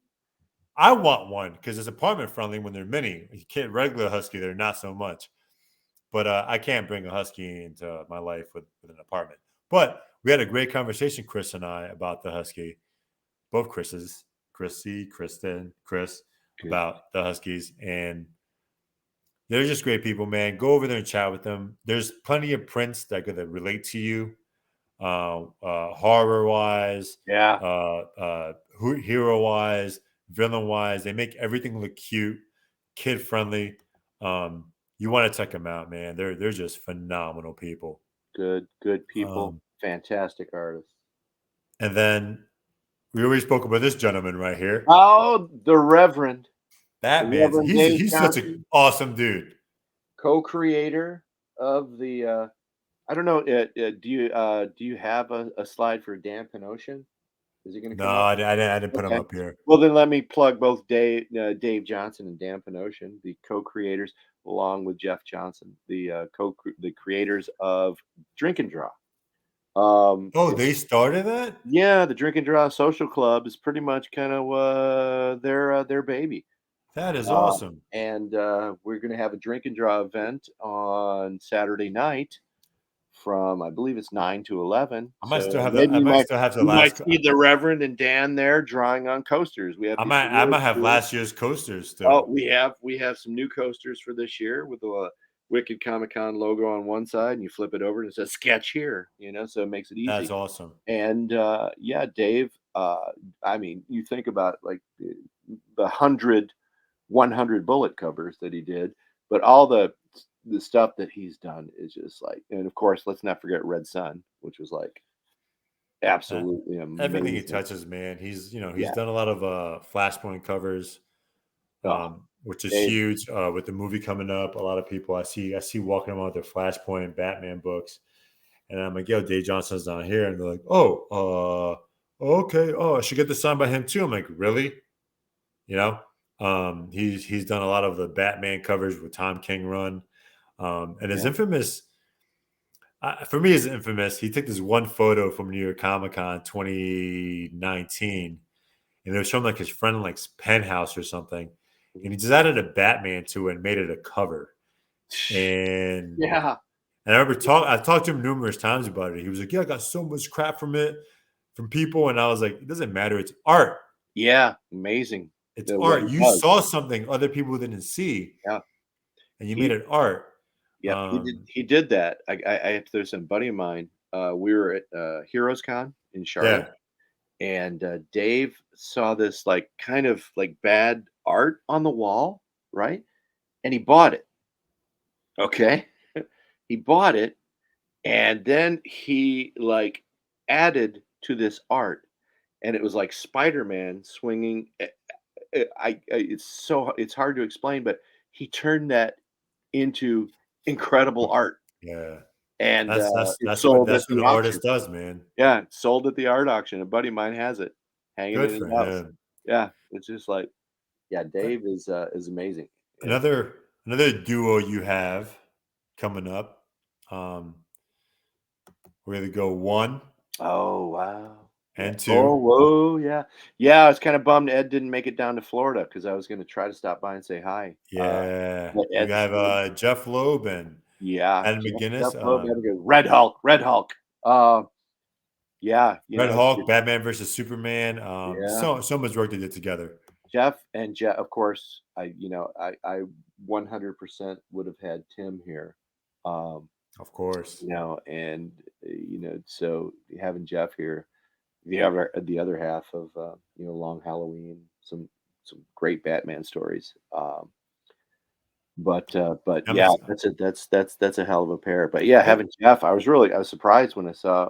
I want one because it's apartment friendly when they're mini. You can't regular husky, they're not so much. But I can't bring a husky into my life with an apartment. But we had a great conversation, Chris and I, about the husky. Both Chris's, Chrissy, Kristen, Chris, about the huskies. And they're just great people, man. Go over there and chat with them. There's plenty of prints that are going to relate to you, horror-wise, hero-wise, villain wise. They make everything look cute, kid friendly. You want to check them out, man. They're just phenomenal people. Good people, fantastic artists. And then we already spoke about this gentleman right here. Oh, the Reverend. Batman. He's such an awesome dude. Co-creator of the I don't know. Do you have a slide for Dan Pinotion? Is he going to come No, up? I didn't put him up here. Well, then let me plug both Dave Johnson and Dan Pinotion, the co-creators, along with Jeff Johnson, the creators of Drink and Draw. They started that? Yeah, the Drink and Draw Social Club is pretty much kind of their baby. That is awesome. And we're going to have a Drink and Draw event on Saturday night from, I believe it's 9 to 11. I might So still have maybe the. I might still have the you might last. see the Reverend and Dan there drawing on coasters. We have. I might have last year's coasters still. Oh, we have some new coasters for this year with the Wicked Comic Con logo on one side, and you flip it over and it says "Sketch here." So it makes it easy. That's awesome. And Dave. I mean, you think about like the 100 bullet covers that he did, but all the stuff that he's done is just like, and of course, let's not forget Red Sun, which was like absolutely amazing. Everything he touches, man. He's done a lot of Flashpoint covers, which is huge. With the movie coming up, a lot of people I see walking around with their Flashpoint Batman books, and I'm like, yo, Dave Johnson's not here, and they're like, okay, I should get this signed by him too. I'm like, really? He's done a lot of the Batman covers with Tom King run. And his infamous, for me, is infamous. He took this one photo from New York Comic Con 2019, and it was showing like his friend like penthouse or something, and he just added a Batman to it and made it a cover. And I remember I've talked to him numerous times about it. He was like, "Yeah, I got so much crap from people," and I was like, "It doesn't matter. It's art." Yeah, amazing. It's art. You saw something other people didn't see. Yeah, and you made it art. Yeah, he did that. There's a buddy of mine. We were at Heroes Con in Charlotte, and Dave saw this like kind of like bad art on the wall, right? And he bought it. Okay, he bought it, and then he like added to this art, and it was like Spider-Man swinging. It's hard to explain, but he turned that into incredible art. Yeah. And that's what an artist does, man. Yeah, sold at the art auction. A buddy of mine has it hanging in his house. Him. Yeah, it's just like, Dave is amazing. Another duo you have coming up. We're gonna go 1. Oh wow. And 2. Oh whoa, yeah. I was kind of bummed Ed didn't make it down to Florida because I was going to try to stop by and say hi. Yeah, you have Jeff Loeb and Adam McGinnis. Red Hulk. Red Hulk, Batman versus Superman. So much work they did together. Jeff, of course, I 100% would have had Tim here. Of course. So having Jeff here, the other half of Long Halloween, some great Batman stories. But that's a hell of a pair. But having Jeff, I was surprised when I saw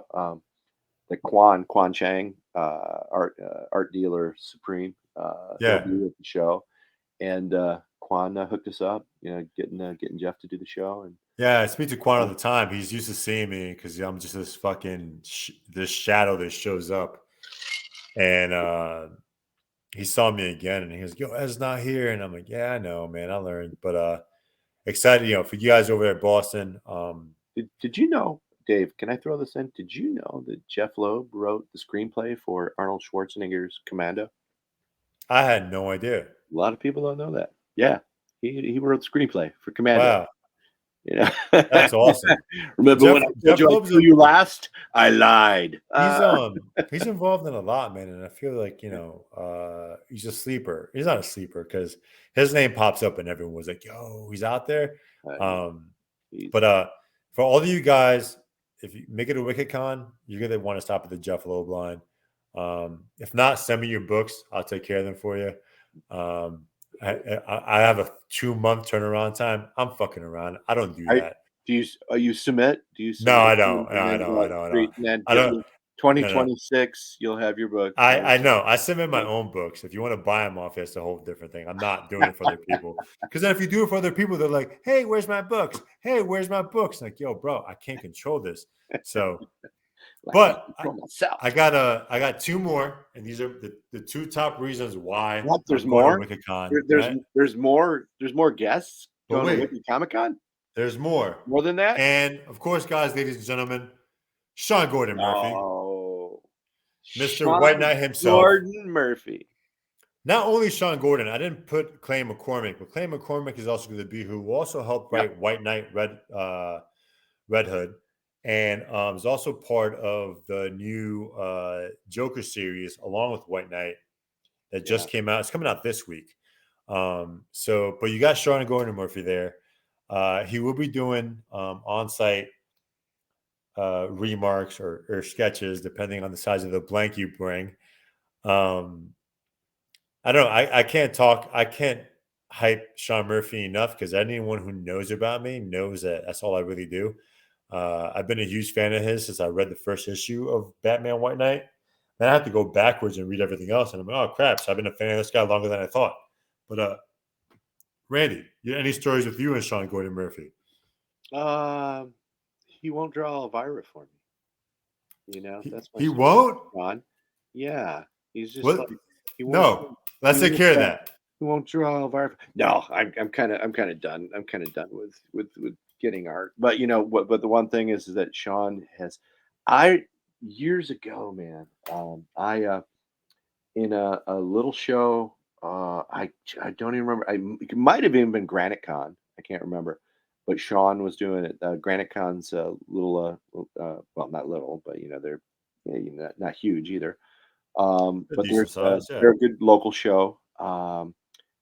the Quan Chang, art dealer supreme, he'll be at the show, and Quan hooked us up, getting Jeff to do the show. And I speak to Quan all the time. He's used to seeing me because I'm just this fucking this shadow that shows up, and he saw me again, and he goes, "Yo, Ed's not here," and I'm like, "Yeah, I know, man. I learned." But excited, for you guys over there at Boston. Did you know, Dave? Can I throw this in? Did you know that Jeff Loeb wrote the screenplay for Arnold Schwarzenegger's Commando? I had no idea. A lot of people don't know that. Yeah, he wrote the screenplay for Commando. Wow. That's awesome. Remember when I told you I'd kill you last? I lied. He's involved in a lot, man, and I feel like he's a sleeper. He's not a sleeper because his name pops up and everyone was like, "Yo, he's out there." But for all of you guys, if you make it a WickedCon, you're gonna want to stop at the Jeff Loeb line. If not, send me your books. I'll take care of them for you. I have a 2-month turnaround time. I'm fucking around. I don't do that. You submit? Do you No, submit? I don't. And then I don't. go I out don't. I street, don't. and then I don't. No, no. 2026, you'll have your book. I know. I submit my own books. If you want to buy them off, it's a whole different thing. I'm not doing it for other people. Because then if you do it for other people, they're like, "Hey, where's my books? Hey, where's my books?" Like, yo, bro, I can't control this. So, but I got 2 more, and these are the 2 top reasons why What? There's I'm going more. to WickedCon. There's more. There's more guests But going to wait. Wicked Comic Con. There's more. More than that. And of course, guys, ladies and gentlemen, Sean Gordon Murphy, Oh, Mr. Sean White Knight himself. Gordon Murphy. Not only Sean Gordon, I didn't put Clay McCormick, but Clay McCormick is also going to be who also helped write White Knight Red Hood, and is also part of the new Joker series along with White Knight that just came out. It's coming out this week. But you got Sean Gordon Murphy there. He will be doing on-site remarks or sketches, depending on the size of the blank you bring. I don't know. I can't hype Sean Murphy enough because anyone who knows about me knows that that's all I really do. I've been a huge fan of his since I read the first issue of Batman White Knight. Then I have to go backwards and read everything else. And I'm like, oh, crap. So I've been a fan of this guy longer than I thought. But Randy, any stories with you and Sean Gordon Murphy? He won't draw Elvira for me. That's my he story. won't. Ron. Yeah, he's just What? like he won't. No, let's take care of that. He won't draw Elvira. No, I'm kind of done. I'm kind of done with getting art. But But the one thing is that Sean has. Years ago, man. I in a little show. I don't even remember. It might have even been Granite Con. I can't remember. But Sean was doing it. Granite Con's little, well, not little, but they're not huge either. But they're a good local show.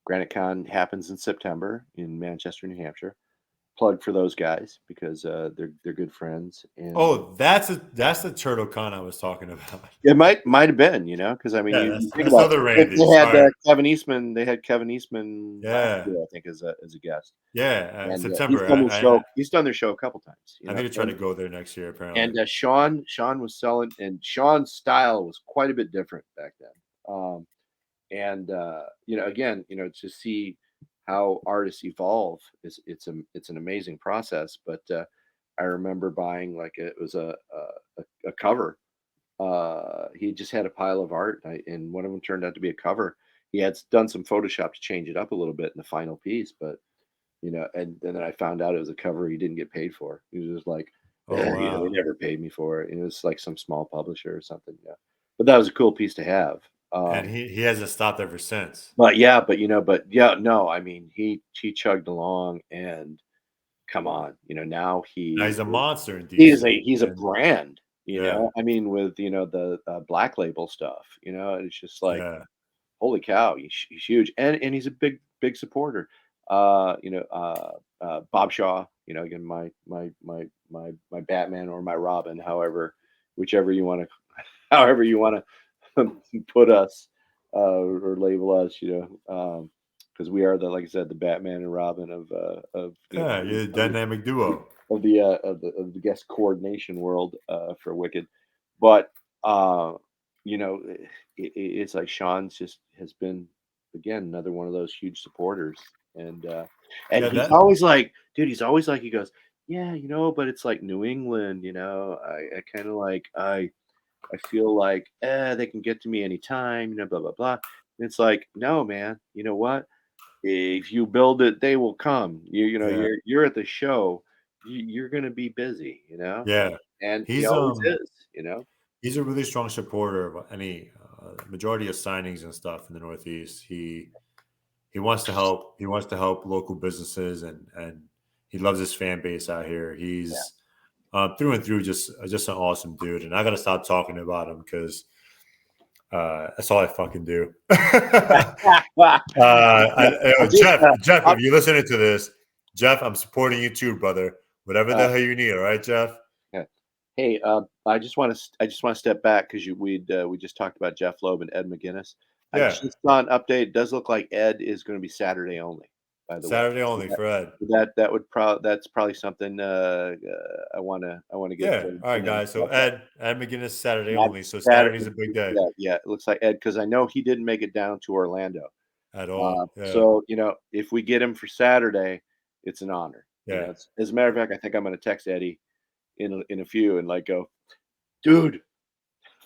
Granite Con happens in September in Manchester, New Hampshire. Plug for those guys because they're good friends. And that's the Turtle Con I was talking about. It might have been, because I mean, you think about Randy. They had Kevin Eastman. They had Kevin Eastman. Yeah, I think as a guest. Yeah, and, September. He's done their show a couple times. I need to try to go there next year. Apparently, and Sean was selling, and Sean's style was quite a bit different back then. Again, to see how artists evolve it's an amazing process. But I remember buying it was a cover. He just had a pile of art, and one of them turned out to be a cover. He had done some Photoshop to change it up a little bit in the final piece, but and then I found out it was a cover he didn't get paid for. He was just like, they never paid me for it. It was like some small publisher or something. Yeah, but that was a cool piece to have. And he hasn't stopped ever since. No, I mean, he chugged along, and come on, now he's a monster. In DC. He's a brand. I mean, with the Black Label stuff. It's just like, holy cow, he's huge, and he's a big supporter. Bob Shaw. Again, my Batman or my Robin, however you want to put us or label us, because we are like I said, the Batman and Robin of you're the dynamic duo of the guest coordination world for Wicked. But it's like Sean's just has been again another one of those huge supporters, and he's always like, dude, he goes, yeah, but it's like New England, I kind of like I feel like they can get to me anytime, blah blah blah. And it's like, no, man, you know what? If you build it, they will come. You're at the show, you're gonna be busy, Yeah, and he always is, He's a really strong supporter of any majority of signings and stuff in the Northeast. He wants to help. He wants to help local businesses, and he loves his fan base out here. He's through and through just an awesome dude. And I got to stop talking about him because that's all I fucking do. Jeff, if you're listening to this, Jeff, I'm supporting you too, brother. Whatever the hell you need, all right, Jeff? Yeah. Hey, I just want to step back because we just talked about Jeff Loeb and Ed McGuinness. I just saw an update. It does look like Ed is going to be Saturday only. By the way, Saturday only for Ed. that's probably something I want to get. Yeah. All right, guys. So Ed McGinnis Saturday Not only. So Saturday's a big day Yeah, it looks like Ed, because I know he didn't make it down to Orlando. at all. Yeah. So if we get him for Saturday, it's an honor. Yeah. As a matter of fact, I think I'm going to text Eddie in a few and like go, dude.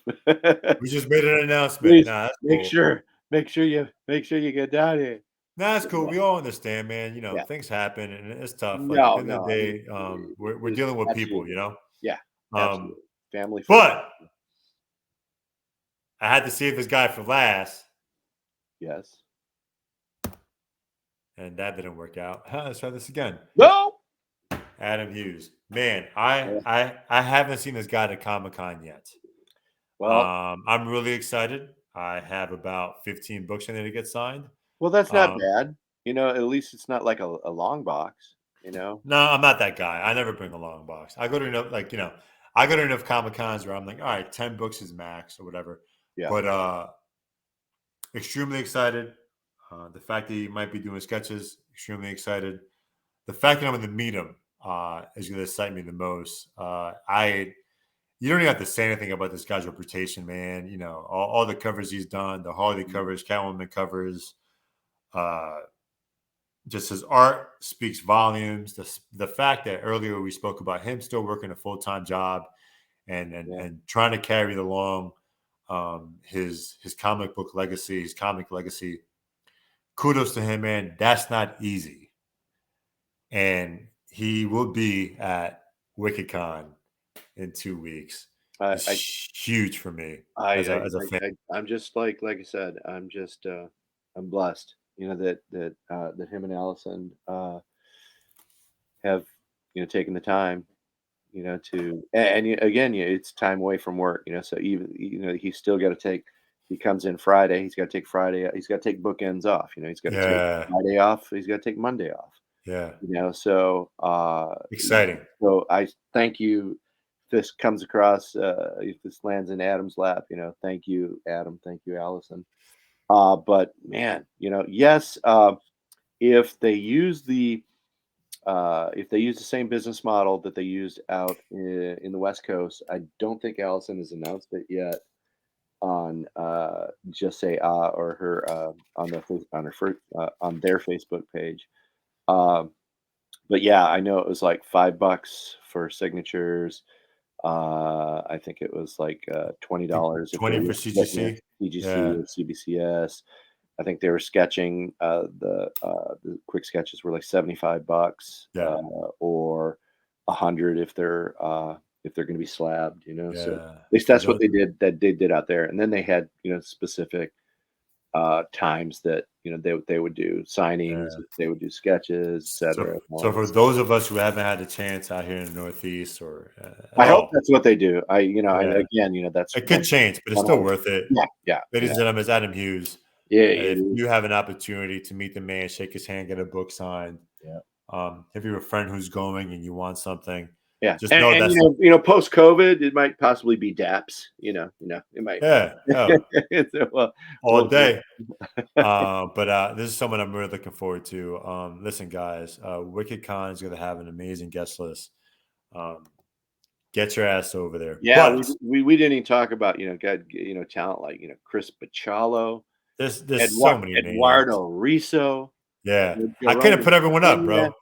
We just made an announcement. Please, Nah, that's make cool. sure you get down here. Nah, that's cool. We all understand, man. Yeah. Things happen and it's tough. Like No, at the end of the day, we're dealing with people, Yeah, absolutely. Family first. But I had to save this guy for last, Yes. and that didn't work out. Let's try this again. No. Adam Hughes. Man, I haven't seen this guy at Comic-Con yet. Well, I'm really excited. I have about 15 books in there to get signed. well, that's not bad. At least it's not like a long box. No, I'm not that guy. I never bring a long box. I go to enough Comic-Cons where I'm like, all right, 10 books is max or whatever. Yeah. But extremely excited. The fact that he might be doing sketches, extremely excited. The fact that I'm going to meet him is going to excite me the most. You don't even have to say anything about this guy's reputation, man. All the covers he's done, the Harley covers, Catwoman covers, just his art speaks volumes. The fact that earlier we spoke about him still working a full-time job and trying to carry along his comic book legacy, his comic legacy. Kudos to him, man. That's not easy. And he will be at WickedCon in 2 weeks. It's huge for me as a fan. I'm just like I said, I'm blessed. That him and Allison have taken the time to again it's time away from work. So even he's still got to take. He comes in Friday. He's got to take Friday. He's got to take bookends off. He's got to take Friday off. He's got to take Monday off. Yeah. So exciting. So I thank you. If this comes across, if this lands in Adam's lap, thank you, Adam. Thank you, Allison. But man, yes, if they use the same business model that they used out in the West Coast, I don't think Allison has announced it yet on Just Say or her on their Facebook page. But yeah, I know it was like $5 for signatures. I think it was like $20. $20 for CGC, or CBCS. I think they were sketching. The quick sketches were like $75, or $100 if they're going to be slabbed. So at least that's what they did. That they did out there, and then they had specific times that they would do signings, they would do sketches, etc. So for those of us who haven't had the chance out here in the Northeast, or I hope that's what they do. Again, that's it could change, but it's still worth it. Yeah. Ladies and gentlemen, it's Adam Hughes. Yeah. If you have an opportunity to meet the man, shake his hand, get a book signed. If you're a friend who's going and you want something. Yeah, just know that post COVID, it might possibly be DAPS. It might. All day. But this is someone I'm really looking forward to. Listen, guys, WickedCon is going to have an amazing guest list. Get your ass over there. Yeah, but we didn't even talk about talent like Chris Baccialo. There's so many Eduardo names. Riso. Yeah, I couldn't put everyone up, bro.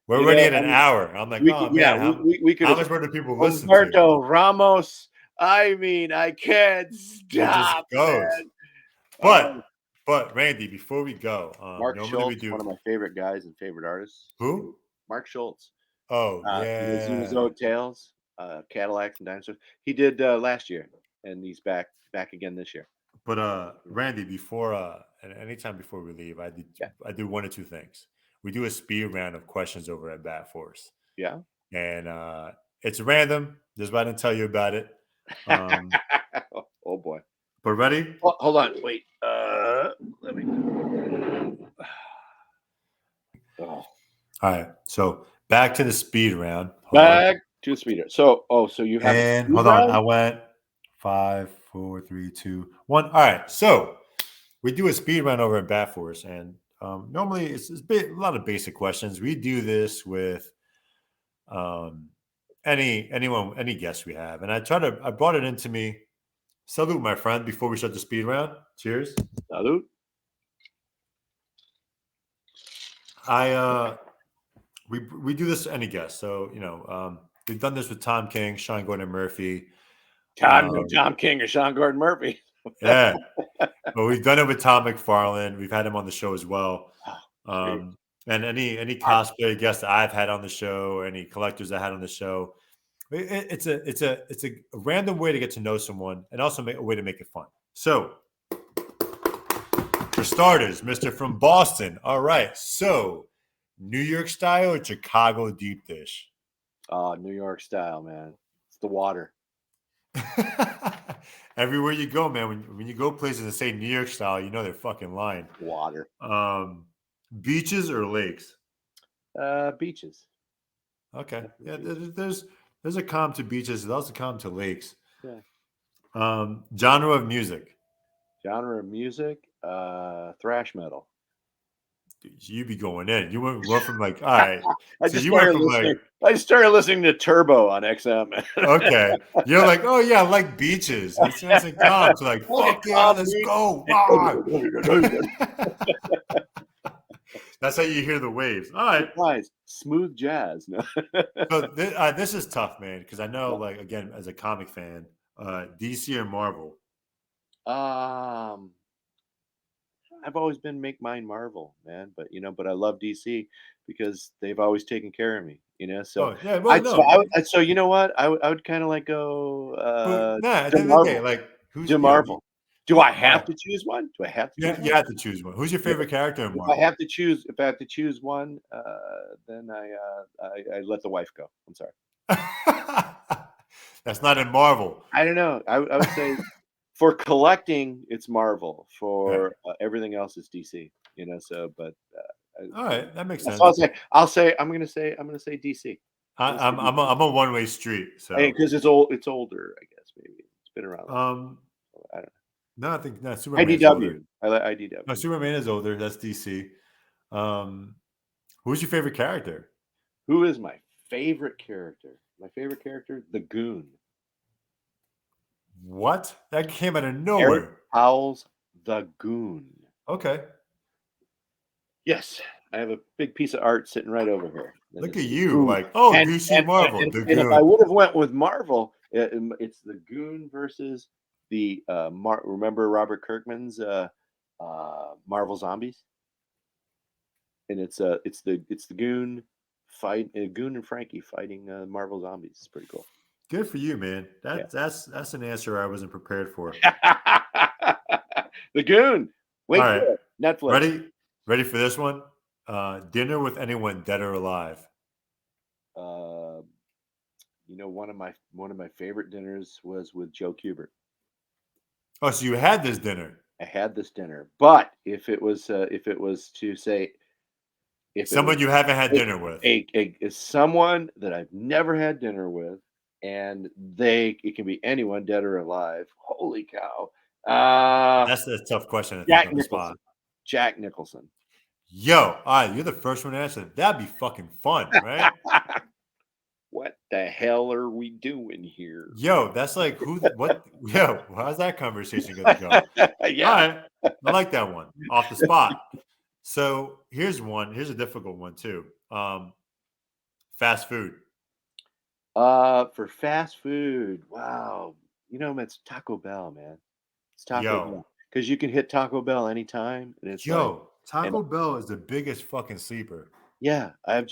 We're already at an hour. I'm like, we could. How much more do people listen to? Humberto Ramos. I mean, I can't stop. It just goes. But Randy, before we go, Mark Schultz, one of my favorite guys and favorite artists. Who? Mark Schultz. Oh, yeah. Zoo's Tales, Cadillacs and Dinosaurs. He did last year, and he's back again this year. But Randy, and anytime before we leave, I do one or two things. We do a speed round of questions over at Bat Force. Yeah. And it's random. Just why I didn't tell you about it. Oh boy. But ready? Oh, hold on. Wait. Let me. Oh. All right. So back to the speed round. To the speed round. So you have. And hold on. I went 5, 4, 3, 2, 1. All right. So we do a speed run over at Bat Force, and normally it's a lot of basic questions. We do this with any guest we have, and I brought it into me. Salute, my friend, before we start the speed round. Cheers. Salute. We do this to any guest. So, we've done this with Tom King, Sean Gordon Murphy. Tom King or Sean Gordon Murphy. Yeah. But we've done it with Tom McFarlane. We've had him on the show as well. And any cosplay guests that I've had on the show, or any collectors I had on the show. It's a random way to get to know someone, and also a way to make it fun. So, for starters, Mr. from Boston. All right. So, New York style or Chicago deep dish? New York style, man. It's the water. Everywhere you go, man, when you go places and say New York style, you know they're fucking lying. Water. Beaches or lakes? Beaches. Okay. Yeah, there's a calm to beaches. There's also a calm to lakes. Yeah. Genre of music? Genre of music? Thrash metal. Dude, you be going in. You went from like, all right. I just started listening to Turbo on XM. Okay. You're like, oh yeah, I like beaches. It sounds like calm. So like, fuck yeah, let's go. That's how you hear the waves. All right. Nice. Smooth jazz. No. So this is tough, man, because I know, like, again, as a comic fan, DC or Marvel? I've always been make mine Marvel, man, but I love DC because they've always taken care of me, So so you know what? I would kind of like go at the end of the day, like, who's to Marvel. Do I have to choose one? Do I have to? You have to choose one. Who's your favorite character in Marvel? If I have to choose one, then I let the wife go. I'm sorry. That's not in Marvel. I don't know. I would say for collecting, it's Marvel. For everything else, it's DC. So, but all right, that makes sense. So I'm gonna say DC. I'm a one-way street. So because it's older, I guess maybe it's been around. I don't know. No, I think Superman. IDW. I like IDW. No, Superman is older. That's DC. Who's your favorite character? Who is my favorite character? My favorite character, the Goon. What? That came out of nowhere. Eric Powell's The Goon. Okay. Yes, I have a big piece of art sitting right over here. Look at you, like, DC Marvel. And if I would have went with Marvel, it's the Goon versus the remember Robert Kirkman's Marvel Zombies, and it's the Goon Goon and Frankie fighting Marvel Zombies. It's pretty cool. Good for you, man. That's an answer I wasn't prepared for. The Goon. Wait, all right. Netflix. Ready for this one? Dinner with anyone, dead or alive? One of my favorite dinners was with Joe Kubert. Oh, so you had this dinner? I had this dinner, but if it was to say, someone you haven't had dinner with, someone that I've never had dinner with, and it can be anyone, dead or alive. Holy cow! That's a tough question. Jack Nicholson. Jack Nicholson. Yo, all right, you're the first one to answer. That'd be fucking fun, right? What the hell are we doing here? Yo, that's like what? Yo, how's that conversation going to go? Yeah, all right, I like that one off the spot. So here's a difficult one too. Fast food. For fast food, wow, it's Taco Bell, man. It's Taco Bell because you can hit Taco Bell anytime, and it's Taco Bell is the biggest fucking sleeper. Yeah, I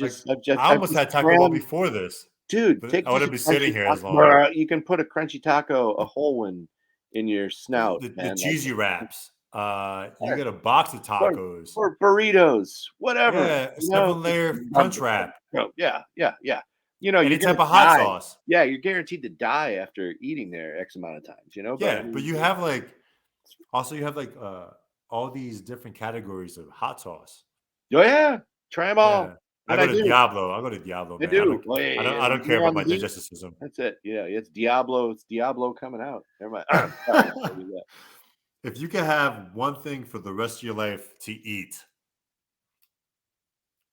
almost had Taco Bell before this, dude. I wouldn't be sitting here as long. You can put a crunchy taco, a whole one, in your snout. The cheesy wraps. You get a box of tacos or burritos, whatever. Yeah, a 7-layer crunch wrap. Yeah. Any type of hot sauce. Yeah, you're guaranteed to die after eating there X amount of times. But you have all these different categories of hot sauce. Oh yeah, try them all. Yeah. I go to Diablo. Man. I don't care about my digestive system. That's it. Yeah, it's Diablo. It's Diablo coming out. Never mind. If you could have one thing for the rest of your life to eat,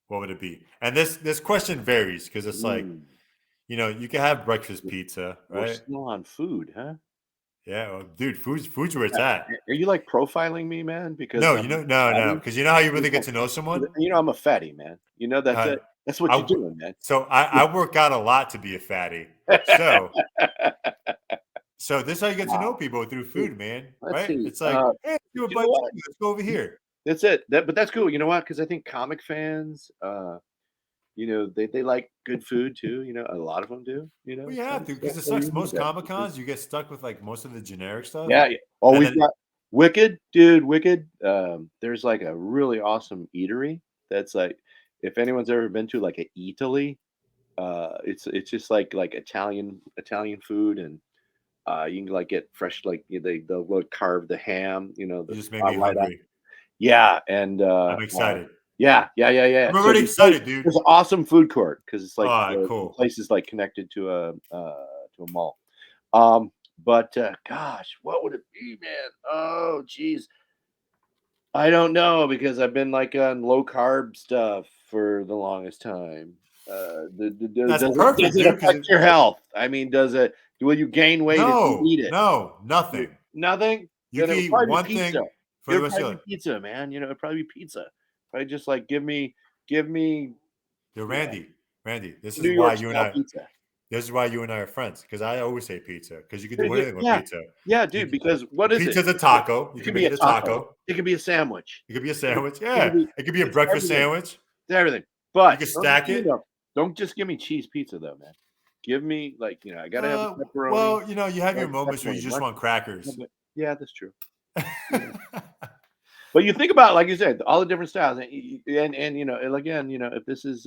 what would it be? And this question varies because it's like, Mm, you can have breakfast pizza, we're right? still on food, huh? Yeah, well, dude, food's where it's at. Are you like profiling me, man? Because No, I'm no, fatty? because you know how you really get to know someone. I'm a fatty, man. That's Uh, it. That's what I you're doing, man. so I work out a lot to be a fatty. So this is how you get to know Wow. people through food, man. Let's Right? see. It's like, hey, do a You know bite. what? Let's go over here. That's it. But that's cool. You know what? Because I think comic fans, they like good food too. A lot of them do. Well, you have to because it So sucks. you need Most that. Comic Cons, you get stuck with like most of the generic stuff, Yeah. Yeah. Oh, and we've then got Wicked, dude. Wicked. There's like a really awesome eatery that's like, if anyone's ever been to like a Italy, it's just like Italian food, and you can like get fresh, like they'll like carve the ham, you the just made me right up. hungry. Yeah, and I'm excited. yeah. I'm So already excited, dude. there's an awesome food court because it's All like right, the cool. place is like connected to a mall. But gosh, what would it be, man? Oh, geez, I don't know because I've been like on low carb stuff for the longest time. That's Does perfect, it dude. Because affect your health? I mean, will you gain weight if you eat it? no, nothing. Nothing? You Then can it would eat probably be one pizza. thing for It the would rest of probably your be life. pizza, man. It'd probably be pizza. Probably just like give me Yo, Randy, this is New why York you and style I. pizza. This is why you and I are friends. Because I always say pizza. Because you can Yeah, do yeah, anything with yeah, pizza. yeah, You dude. Because what is it? Pizza's a taco. You It can can make be a it a taco. taco. It can be a sandwich. It could be a It sandwich. it can Yeah. be It could be a it's breakfast everything. sandwich. It's everything. You But can stack it. don't just give me cheese pizza though, man. Give me like, I gotta have a pepperoni. Well, you have your Like moments where you pepperoni just want crackers. Yeah, that's true. Yeah. But you think about, like you said, all the different styles, and again, if this is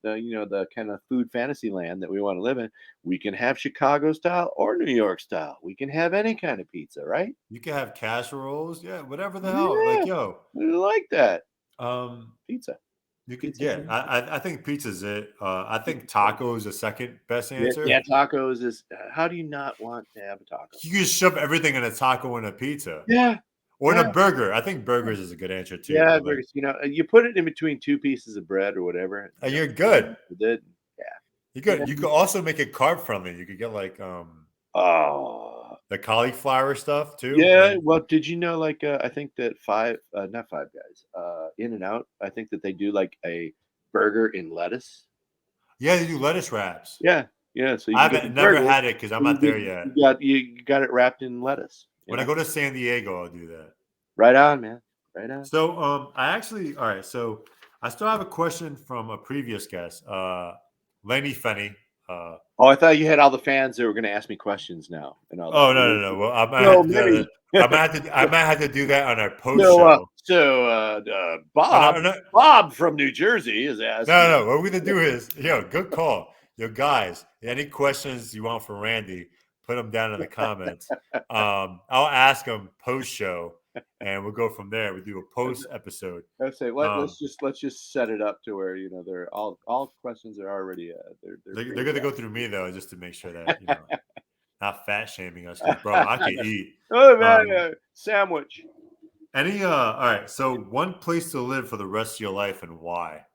the kind of food fantasy land that we want to live in, we can have Chicago style or New York style. We can have any kind of pizza, right? You can have casseroles. Yeah, whatever the hell. Yeah, Like, yo, I like that um, pizza. you could, Pizza. yeah, I think pizza's it. I think taco is the second best Yeah, answer. yeah, tacos is. How do you not want to have a taco? You can just shove everything in a taco and a pizza. Yeah, Or in yeah, a burger. I think burgers is a good answer too. yeah. But like, You put it in between two pieces of bread or whatever. and you're good. You did. You're Yeah. good. You could also make it carb friendly. You could get like Oh, the cauliflower stuff too. yeah. Well, did you know? Like, I think that not Five Guys, In and Out. I think that they do like a burger in lettuce. Yeah, they do lettuce wraps. Yeah, yeah. So you I can get the haven't never burger, had it because I'm and not there yet. you got it wrapped in lettuce. When I go to San Diego, I'll do that. Right on, man. Right on. So I actually all right. So I still have a question from a previous guest, Lenny Fenny. Oh, I thought you had all the fans that were going to ask me questions now and all that. Oh no. Well, I might No, have to do maybe. that. I might have to do that on our post So, show. Bob from New Jersey is asking. No. What we're gonna do is, good call. Yo, guys, any questions you want for Randy, put them down in the comments. I'll ask him post show, and we'll go from there. We do a post episode. I say let's just set it up to where they're all questions are already They're gonna go through me though, just to make sure that not fat shaming us. 'Cause, bro, I can eat. Oh man, sandwich. All right. So one place to live for the rest of your life and why?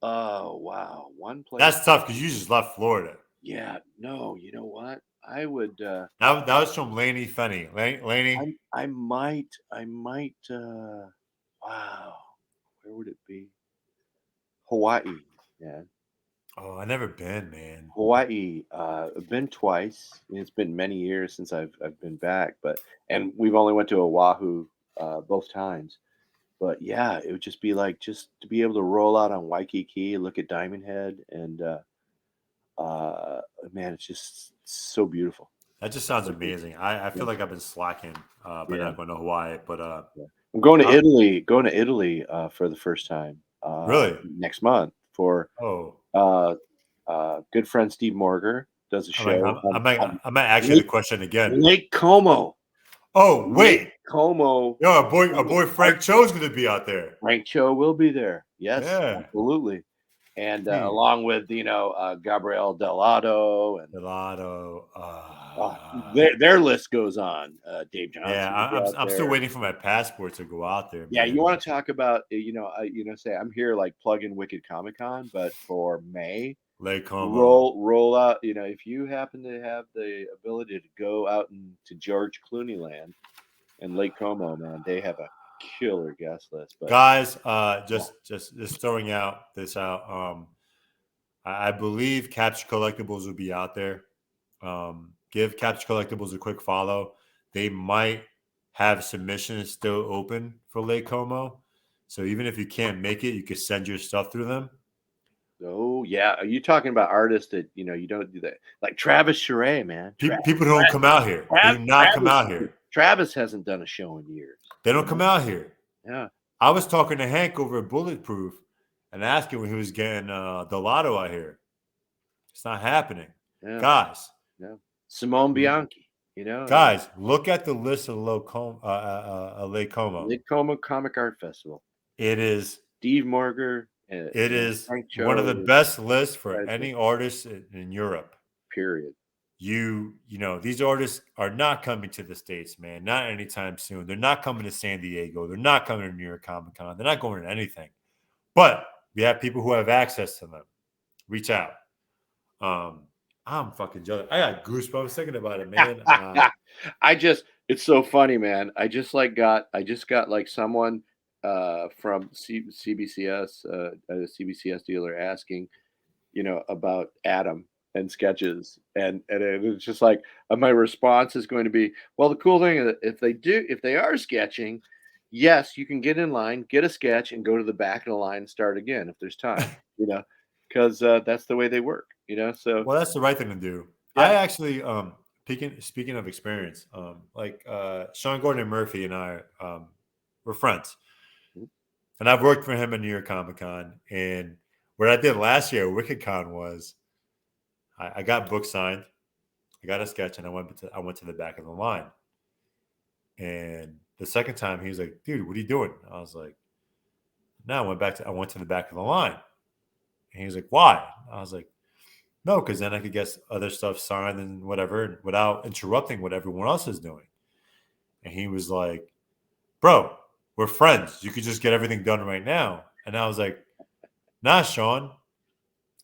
Oh wow, one place. That's tough because you just left Florida. Yeah, no, you know what? I would. That was from Laney Fenny. Laney. I might. Wow, where would it be? Hawaii, man. Oh, I never been, man. Hawaii. I've been twice. It's been many years since I've been back, and we've only went to Oahu both times. But yeah, it would just be like just to be able to roll out on Waikiki, look at Diamond Head, and man, it's just so beautiful. That just sounds amazing. I feel like I've been slacking by not going to Hawaii, but I'm going to Italy. Going to Italy for the first time. Really? Next month for good friend Steve Morger does a show. I might ask you the question again. Lake Como. Oh wait, Lake Como. Yo, our boy Frank Cho's going to be out there. Frank Cho will be there. Yes, absolutely. and along with Gabriel Delato and Delato. their list goes on. Dave Johnson. Yeah, I'm still waiting for my passport to go out there. Man. Yeah, you want to talk about say I'm here like plug in Wicked Comic Con, but for May, Lake Como. roll out. If you happen to have the ability to go out to George Clooney Land and Lake Como, man, they have a killer guest list. But guys, just throwing this out. I believe Capture Collectibles will be out there. Give Capture Collectibles a quick follow. They might have submissions still open for Lake Como. So even if you can't make it, you can send your stuff through them. Oh, yeah. Are you talking about artists that, you don't do that? Like Travis Charest, man. People don't come out here. They do not come out here. Travis hasn't done a show in years. They don't come out here. Yeah. I was talking to Hank over at Bulletproof and asking when he was getting Delato out here. It's not happening. Yeah. Guys. Yeah. Simone Bianchi, Guys, look at the list of Lake Como. Lake Como Comic Art Festival. It is Steve Morger. It is one of the best lists for any artist in Europe. Period. These artists are not coming to the States, man. Not anytime soon. They're not coming to San Diego. They're not coming to New York Comic Con. They're not going to anything. But we have people who have access to them. Reach out. I'm fucking jealous. I got goosebumps thinking about it, man. It's so funny, man. I just got like someone from CBCS, a CBCS dealer asking, about Adam and sketches. And it was just like, my response is going to be, well, the cool thing is if they are sketching, yes, you can get in line, get a sketch and go to the back of the line and start again if there's time, because that's the way they work, so. Well, that's the right thing to do. Yeah. I actually, speaking of experience, Sean Gordon Murphy and I, we're friends. And I've worked for him at New York Comic Con. And what I did last year at Wicked Con was I got book signed, I got a sketch, and I went to the back of the line. And the second time he was like, dude, what are you doing? I was like, no, I went to the back of the line. And he was like, why? I was like, no, because then I could get other stuff signed and whatever without interrupting what everyone else is doing. And he was like, bro, we're friends. You could just get everything done right now. And I was like, nah, Sean,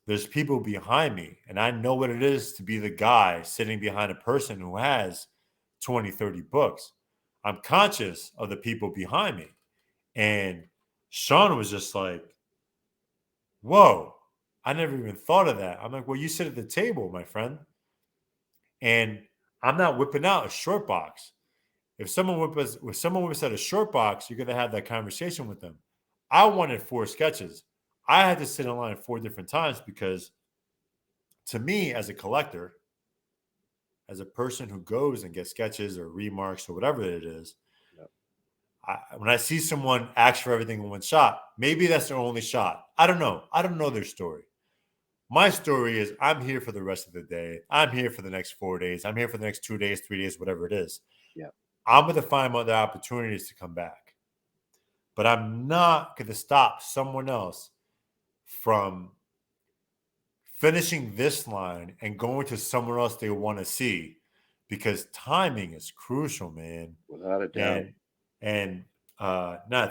there's people behind me. And I know what it is to be the guy sitting behind a person who has 20, 30 books. I'm conscious of the people behind me. And Sean was just like, whoa, I never even thought of that. I'm like, well, you sit at the table, my friend. And I'm not whipping out a short box. If someone whips out a short box, you're going to have that conversation with them. I wanted 4 sketches. I had to sit in line 4 different times because to me, as a collector, as a person who goes and gets sketches or remarks or whatever it is, when I see someone ask for everything in one shot, maybe that's their only shot. I don't know. I don't know their story. My story is I'm here for the rest of the day. I'm here for the next 4 days. I'm here for the next 2 days, 3 days, whatever it is. Yeah. I'm going to find other opportunities to come back. But I'm not going to stop someone else from finishing this line and going to somewhere else they want to see, because timing is crucial, man. Without a doubt. And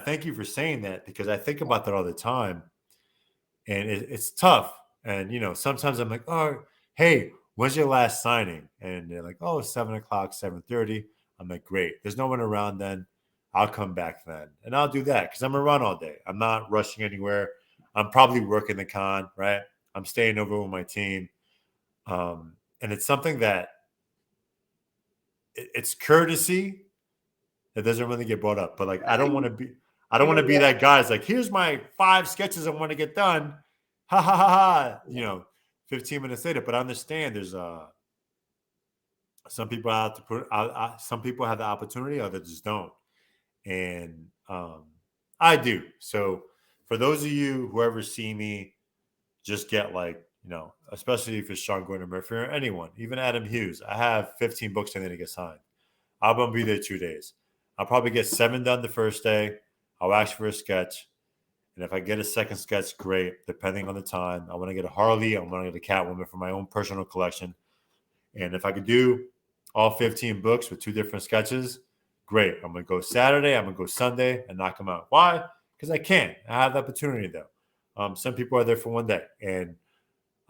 thank you for saying that, because I think about that all the time, and it's tough. And, sometimes I'm like, oh, hey, when's your last signing? And they're like, oh, 7:00, 7:30. I'm like, great. There's no one around then. I'll come back then. And I'll do that because I'm around all day. I'm not rushing anywhere. I'm probably working the con, right? I'm staying over with my team. And it's something that it's courtesy that doesn't really get brought up. But I don't want to be that guy. It's like, here's my 5 sketches I want to get done. Ha ha ha ha. 15 minutes later. But I understand there's some people have to put out. Some people have the opportunity, others just don't. And I do. So for those of you who ever see me, just get especially if it's Sean Gordon Murphy or anyone, even Adam Hughes, I have 15 books I need to get signed. I'm going to be there 2 days. I'll probably get 7 done the first day. I'll ask for a sketch. And if I get a second sketch, great. Depending on the time, I want to get a Harley. I want to get a Catwoman for my own personal collection. And if I could do all 15 books with 2 different sketches, great. I'm going to go Saturday. I'm going to go Sunday and knock them out. Why? Because I can. I have the opportunity, though. Some people are there for one day. And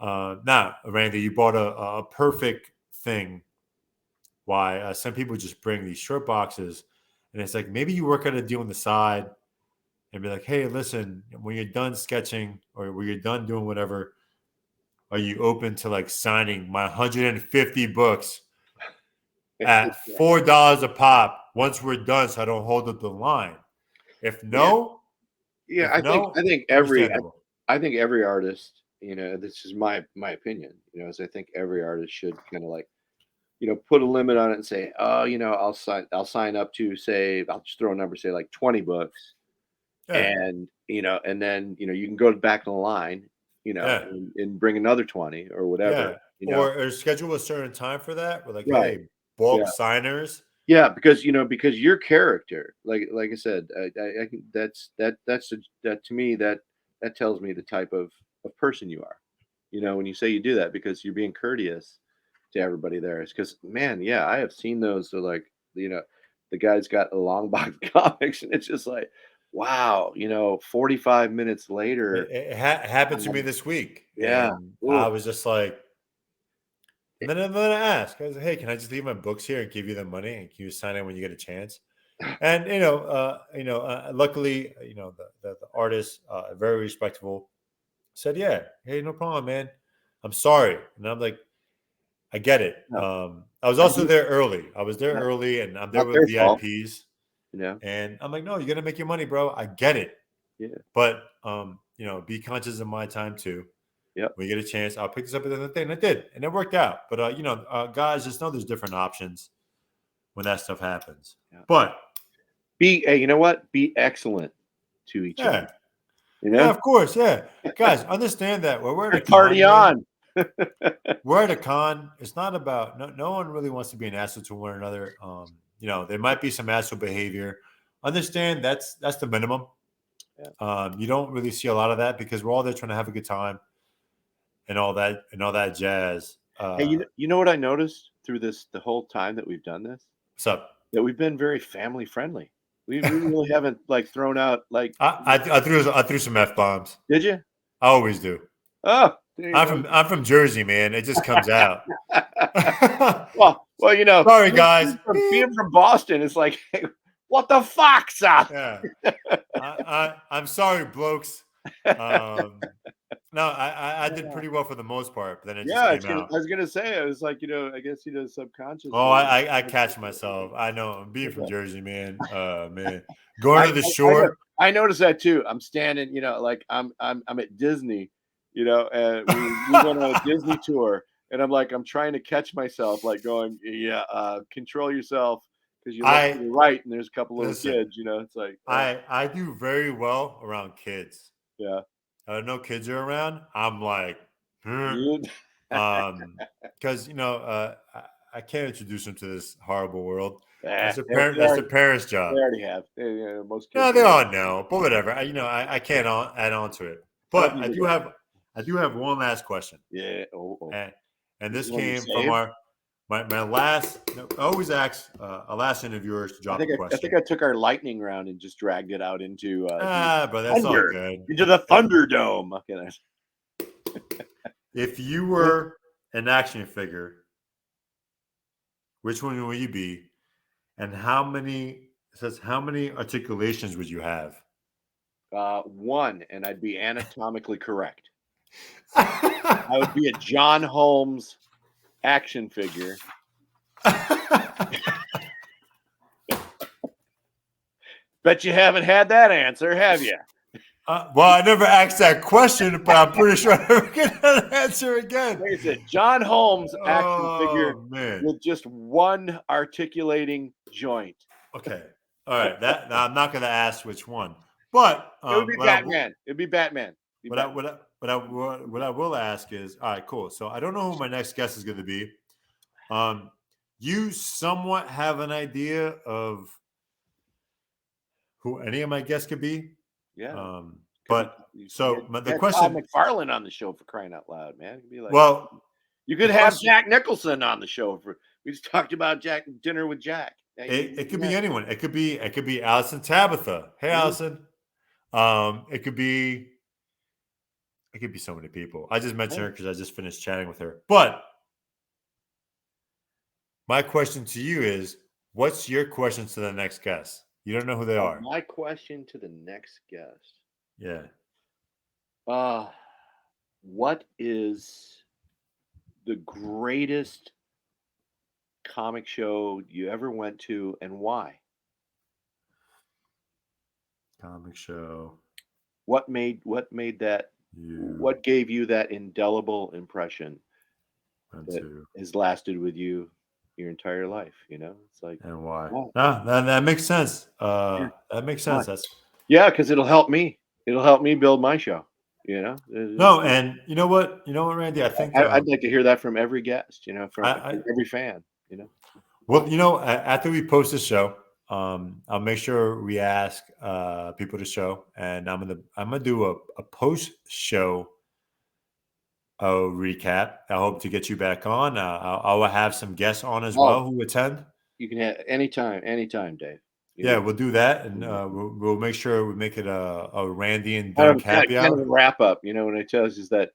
now, Randy, you bought a perfect thing. Why? Some people just bring these short boxes. And it's like maybe you work out a deal on the side and be like, hey, listen, when you're done sketching or when you're done doing whatever, are you open to like signing my 150 books at $4 a pop once we're done so I don't hold up the line? If no, I think every artist, this is my opinion, is I think every artist should kind of like, put a limit on it and say, oh, I'll sign up to, say, I'll just throw a number, say like 20 books. yeah. And and then you can go back in the line, and bring another 20 or whatever. Or schedule a certain time for that. We're like, Right. hey, bulk signers. Yeah, because your character, like I said, I think that's to me that tells me the type of person you are. When you say you do that because you're being courteous to everybody there, it's because, man, yeah, I have seen those. So like, the guy's got a long box of comics, and it's just like, wow, 45 minutes later. It happened to me this week. Yeah. And I was just like, and then I asked, I was like, hey, can I just leave my books here and give you the money and can you sign it when you get a chance? And, luckily, the artist, very respectful, said, yeah, hey, no problem, man. I'm sorry. And I'm like, I get it. No. I was also there early. I was there early and I'm there Not with their fault. VIPs. Yeah. And I'm like, no, you're gonna make your money, bro. I get it. Yeah. But be conscious of my time too. Yep. When you get a chance, I'll pick this up at the end of the day. And I did, and it worked out. But guys, just know there's different options when that stuff happens. Yeah. But you know what? Be excellent to each other. Yeah, of course. Yeah. Guys, understand that we're at a party on. We're at a con. It's not about no one really wants to be an asshole to one another. There might be some asshole behavior. Understand that's the minimum. Yeah. You don't really see a lot of that because we're all there trying to have a good time and all that jazz. Hey, you know what I noticed through the whole time that we've done this? What's up? That we've been very family friendly. We really haven't like thrown out like. I threw some F-bombs. Did you? I always do. Oh, I'm from Jersey, man. It just comes out. well, sorry, guys. Being from Boston, it's like, hey, what the fuck, son? Yeah. I'm sorry, blokes. No, I did pretty well for the most part, but then it just came out. I was gonna say, I was like, I guess subconsciously. Oh, I catch myself. I know. I'm being from Jersey, man. Man, going to the shore. I noticed that too. I'm standing, like I'm at Disney, and we went on a Disney tour, and I'm trying to catch myself, like going, control yourself. Because you look to the right and there's a couple little kids, it's like I do very well around kids. Yeah. No kids are around. I'm like, because I can't introduce them to this horrible world. That's their parents' job. They already have. Most kids. No, they all know, but whatever. I can't add on to it. But I do have one last question. Yeah. And this came from my last. I always ask a last interviewers to drop a question. I think I took our lightning round and just dragged it out into. But that's all good. Into the Thunderdome. If you were an action figure, which one would you be, and how many articulations would you have? One, and I'd be anatomically correct. I would be a John Holmes action figure. Bet you haven't had that answer, have you? Well, I never asked that question, but I'm pretty sure I never get that answer again. Like I said, John Holmes action figure with just one articulating joint. Okay. All right. Now I'm not going to ask which one, but it would be Batman. It'd be Batman. What I will ask is, all right, cool. So I don't know who my next guest is going to be. You somewhat have an idea of who any of my guests could be. Yeah. But so the Todd question, McFarlane on the show for crying out loud, man. It'd be like, well, you could the have question- Jack Nicholson on the show for. We just talked about Dinner with Jack. it could be anyone. It could be Allison Tabitha. Hey, Allison. It could be so many people. I just mentioned her because I just finished chatting with her. But my question to you is, what's your question to the next guest? You don't know who they are. My question to the next guest. Yeah. What is the greatest comic show you ever went to, and why? Comic show. What made that? What gave you that indelible impression that has lasted with you your entire life? It's like, and why? Oh. That makes sense. That makes sense. That's because it'll help me. It'll help me build my show. no, and you know what, Randy, I think I'd like to hear that from every guest. From every fan. Well, after we post this show, I'll make sure we ask people to show, and I'm gonna do a post show recap. I hope to get you back on. I'll have some guests on as well who attend. You can have anytime, Dave. We'll do that, and we'll make sure we make it a Randy and Doug happy hour. Kind of wrap up. What I tell you is that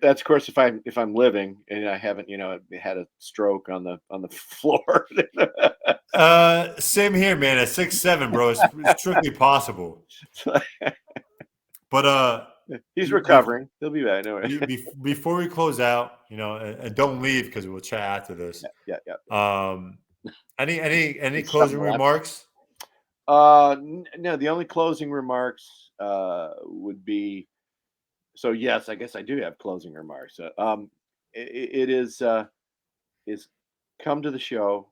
that's of course if I'm living and I haven't had a stroke on the floor. Same here, man. At 6'7", bro, it's strictly possible. But he's recovering. He'll be back. No before we close out, and don't leave because we'll chat after this. Yeah. Any closing remarks? No. The only closing remarks would be. So yes, I guess I do have closing remarks. It is come to the show,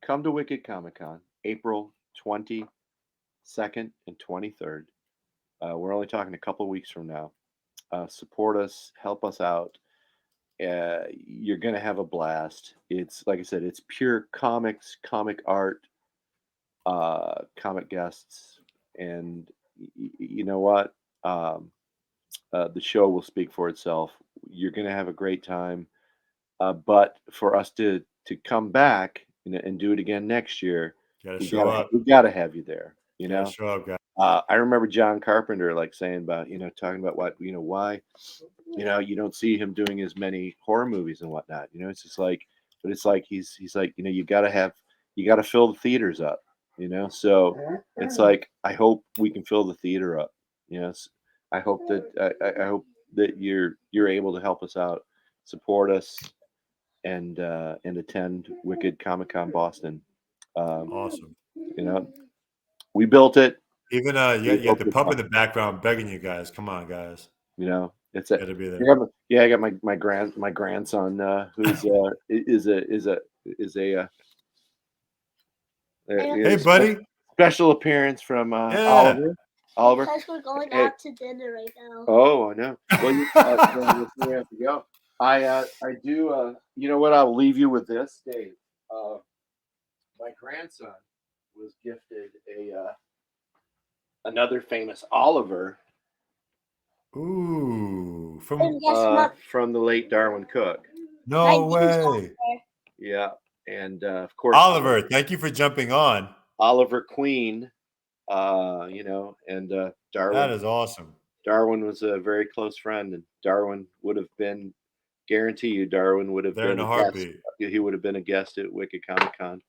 come to Wicked Comic Con, April 22nd and 23rd. We're only talking a couple weeks from now. Support us, help us out. You're gonna have a blast. It's like I said, it's pure comics, comic art, comic guests, and you know what? The show will speak for itself. You're going to have a great time. But for us to come back and do it again next year, we got to have you there. Show up, guys. I remember John Carpenter saying about talking about what why you don't see him doing as many horror movies and whatnot. It's just like, but it's like he's like you got to fill the theaters up. So it's like I hope we can fill the theater up. I hope that you're able to help us out, support us, and attend Wicked Comic Con Boston. Awesome. We built it. Even you have the pup in the background begging you guys. Come on, guys. It's gotta be there. I got my grandson who's is a hey buddy. Special appearance from Oliver. Because we're going out to dinner right now. Oh, I know. Well, you have to go. I do. You know what? I'll leave you with this, Dave. My grandson was gifted another famous Oliver. Ooh, from the late Darwin Cook. No way. Yeah, and of course, Oliver. Thank you for jumping on. Oliver Queen. And Darwin. That is awesome. Darwin was a very close friend, and Darwin would have been, guarantee you, Darwin would have there been in a heartbeat. He would have been a guest at Wicked Comic Con.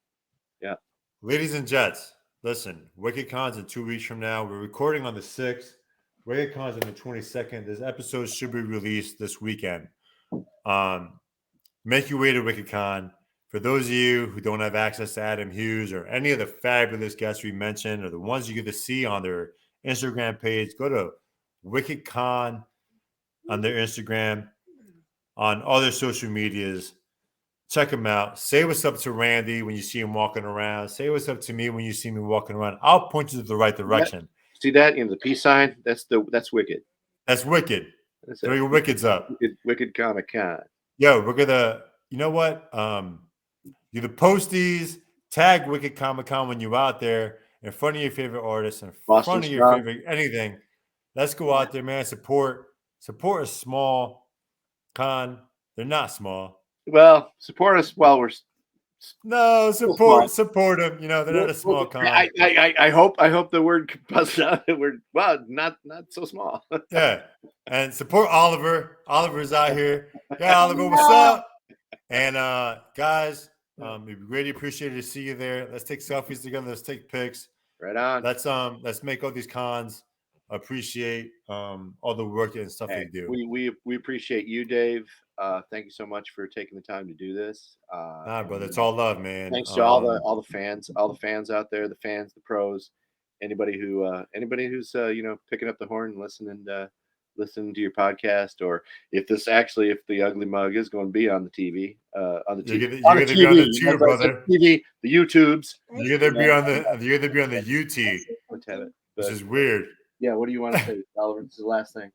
Yeah. Ladies and gents, listen, Wicked Con's in 2 weeks from now. We're recording on the 6th. Wicked Con's on the 22nd. This episode should be released this weekend. Make your way to Wicked Con. For those of you who don't have access to Adam Hughes or any of the fabulous guests we mentioned or the ones you get to see on their Instagram page, go to Wicked Con on their Instagram, on all their social medias. Check them out. Say what's up to Randy when you see him walking around. Say what's up to me when you see me walking around. I'll point you to the right direction. See that in the peace sign? That's Wicked. That's Wicked. Throw your Wickeds up. Wicked Comic Con. Yo, we're gonna. You know what? You the posties, tag Wicked Comic Con when you're out there in front of your favorite artists, in front of your favorite anything. let's go out there, man. Support a small con. They're not small. Well, support us while we're No, support them. You know, they're not a small con. I hope the word busts out that we're not so small. Yeah. And support Oliver. Oliver's out here. Yeah, Oliver, what's up? And guys, we really appreciate to see you there. Let's take selfies together. Let's take pics. Right on. Let's make all these cons appreciate all the work and stuff they do. We appreciate you, Dave. Thank you so much for taking the time to do this. Nah, brother, it's all love, man. Thanks to all the fans out there, the fans, the pros, anybody who's picking up the horn and listening to your podcast, or if the Ugly Mug is going to be on the TV, on the TV, you're gonna be on the tube, brother. TV, the YouTubes. You're gonna be on the UT, Let's have it. which is weird. Yeah, what do you want to say, Oliver? This is the last thing.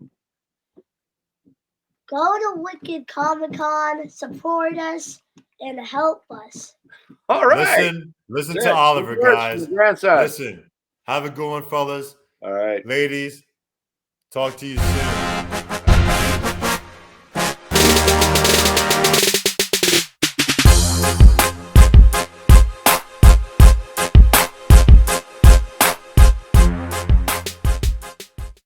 Go to Wicked Comic Con, support us, and help us. All right. Listen to Oliver, guys. Grandson. Listen. Have a good one, fellas. All right. Ladies, talk to you soon.